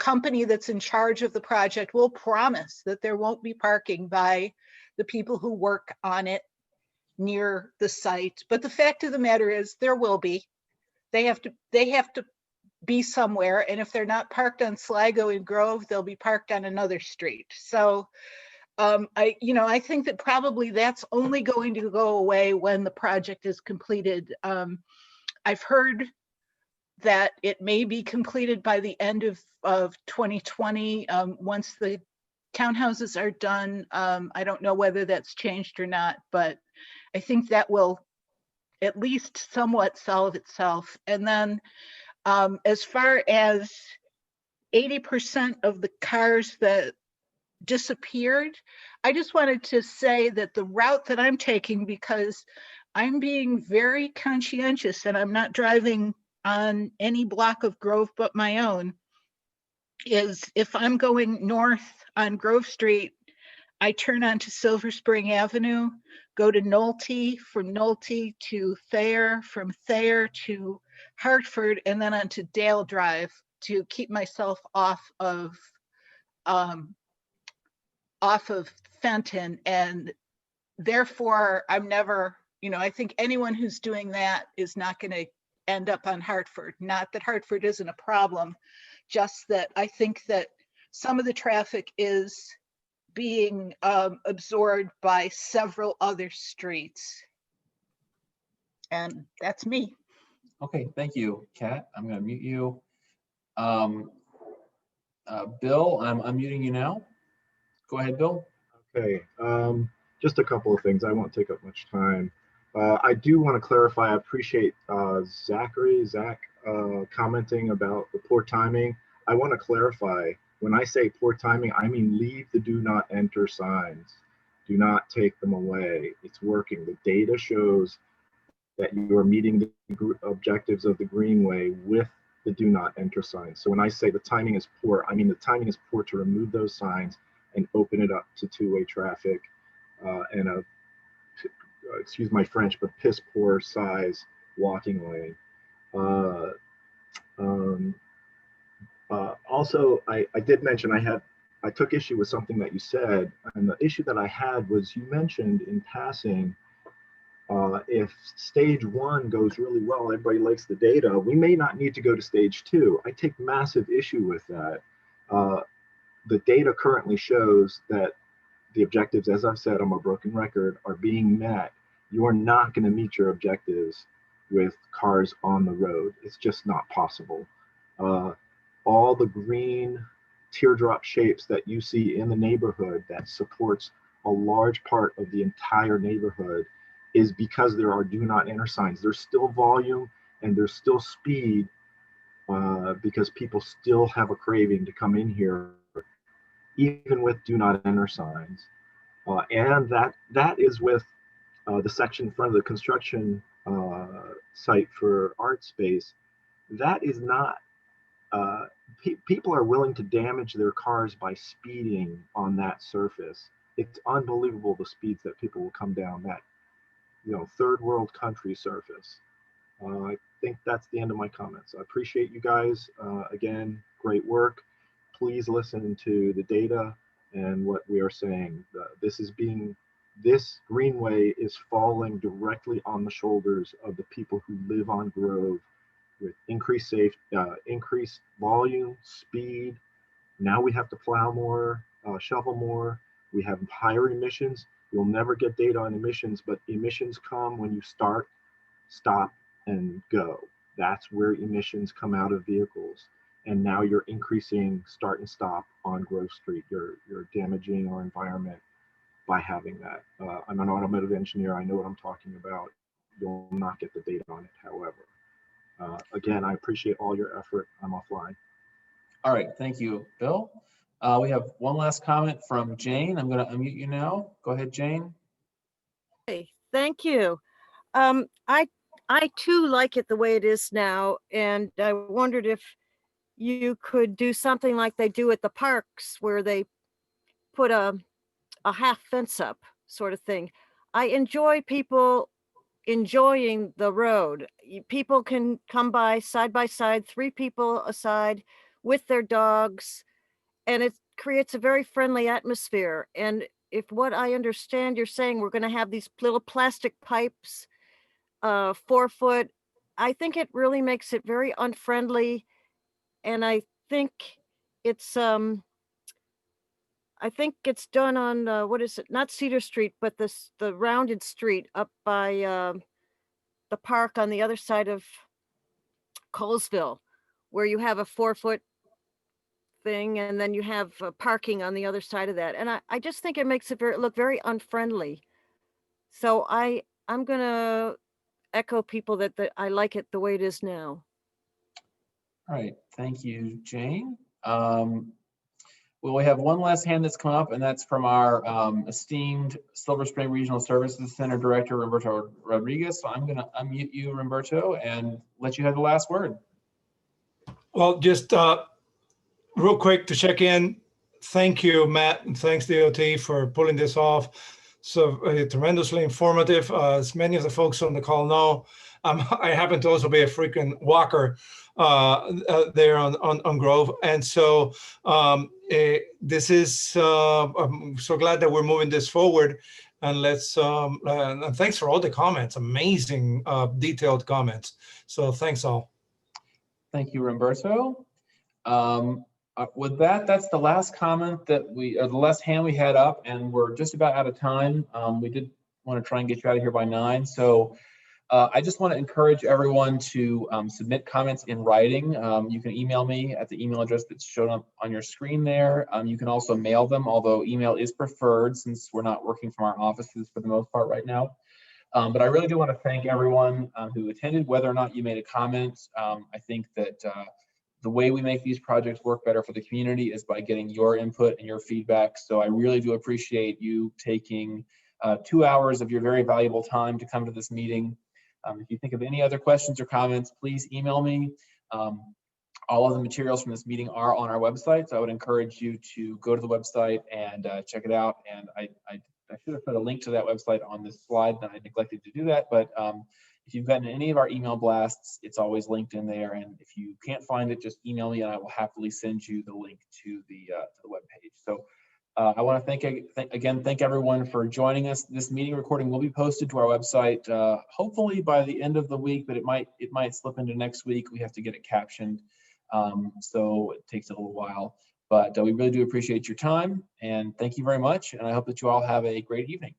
G: company that's in charge of the project will promise that there won't be parking by the people who work on it near the site. But the fact of the matter is there will be. They have to be somewhere, and if they're not parked on Sligo and Grove, they'll be parked on another street. So I think that probably that's only going to go away when the project is completed. I've heard that it may be completed by the end of 2020 once the townhouses are done. I don't know whether that's changed or not, but I think that will at least somewhat solve itself. And then as far as 80% of the cars that disappeared, I just wanted to say that the route that I'm taking, because I'm being very conscientious and I'm not driving on any block of Grove but my own, is if I'm going north on Grove Street, I turn onto Silver Spring Avenue, go to Nolte, from Nolte to Thayer, from Thayer to Hartford, and then onto Dale Drive to keep myself off of Fenton. And therefore, I'm never, I think anyone who's doing that is not going to end up on Hartford. Not that Hartford isn't a problem, just that I think that some of the traffic is being absorbed by several other streets. And that's me.
A: Okay, thank you, Kat. I'm going to mute you. Bill, I'm unmuting you now. Go ahead, Bill.
O: Okay, just a couple of things. I won't take up much time. I do want to clarify, I appreciate Zach commenting about the poor timing. I want to clarify, when I say poor timing, I mean leave the do not enter signs. Do not take them away. It's working. The data shows that you are meeting the objectives of the Greenway with the do not enter signs. So when I say the timing is poor, I mean the timing is poor to remove those signs and open it up to two-way traffic and a, excuse my French, but piss poor size walking lane. Also, I did mention I took issue with something that you said, and the issue that I had was you mentioned in passing, if stage 1 goes really well, everybody likes the data, we may not need to go to stage 2. I take massive issue with that. The data currently shows that the objectives, as I've said, I'm a broken record, are being met. You are not going to meet your objectives with cars on the road. It's just not possible. All the green teardrop shapes that you see in the neighborhood that supports a large part of the entire neighborhood is because there are do not enter signs. There's still volume and there's still speed because people still have a craving to come in here, even with do not enter signs. And that is with the section in front of the construction site for art space. That is not, people are willing to damage their cars by speeding on that surface. It's unbelievable the speeds that people will come down that, third world country surface. I think that's the end of my comments. I appreciate you guys. Again, great work. Please listen to the data and what we are saying. This Greenway is falling directly on the shoulders of the people who live on Grove with increased volume, speed. Now we have to plow more, shovel more. We have higher emissions. You'll never get data on emissions, but emissions come when you start, stop, and go. That's where emissions come out of vehicles. And now you're increasing start and stop on Grove Street. You're damaging our environment by having that. I'm an automotive engineer. I know what I'm talking about. You'll not get the data on it, however. Again, I appreciate all your effort. I'm offline.
A: All right, thank you, Bill. We have one last comment from Jane. I'm going to unmute you now. Go ahead, Jane.
M: Hey, thank you. I too like it the way it is now, and I wondered if you could do something like they do at the parks where they put a half fence up sort of thing. I enjoy people enjoying the road. People can come by side, 3 people aside with their dogs, and it creates a very friendly atmosphere. And if what I understand you're saying, we're going to have these little plastic pipes, 4 foot, I think it really makes it very unfriendly. And I think it's done on what is it? Not Cedar Street, but the rounded street up by the park on the other side of Colesville, where you have a 4 foot thing, and then you have parking on the other side of that. And I just think it makes it look very unfriendly. So I'm gonna echo people that I like it the way it is now.
A: All right, thank you, Jane. Well, we have one last hand that's come up, and that's from our esteemed Silver Spring Regional Services Center Director, Roberto Rodriguez. So I'm going to unmute you, Roberto, and let you have the last word.
T: Well, just real quick to check in, thank you, Matt, and thanks DOT for pulling this off. So tremendously informative. As many of the folks on the call know, I happen to also be a frequent walker there on Grove. And so this is, I'm so glad that we're moving this forward. And let's, and thanks for all the comments, amazing detailed comments. So thanks all.
A: Thank you, Roberto. With that, that's the last comment that the last hand we had up, and we're just about out of time. We did want to try and get you out of here by 9. So I just want to encourage everyone to submit comments in writing. You can email me at the email address that's shown up on your screen there. You can also mail them, although email is preferred since we're not working from our offices for the most part right now. But I really do want to thank everyone who attended, whether or not you made a comment. I think that the way we make these projects work better for the community is by getting your input and your feedback. So I really do appreciate you taking 2 hours of your very valuable time to come to this meeting. If you think of any other questions or comments, please email me. All of the materials from this meeting are on our website, so I would encourage you to go to the website and check it out. And I should have put a link to that website on this slide, and I neglected to do that. But if you've gotten any of our email blasts, it's always linked in there. And if you can't find it, just email me and I will happily send you the link to the webpage. So I want to thank everyone for joining us. This meeting recording will be posted to our website, hopefully by the end of the week, but it might slip into next week. We have to get it captioned, so it takes a little while. But we really do appreciate your time, and thank you very much. And I hope that you all have a great evening.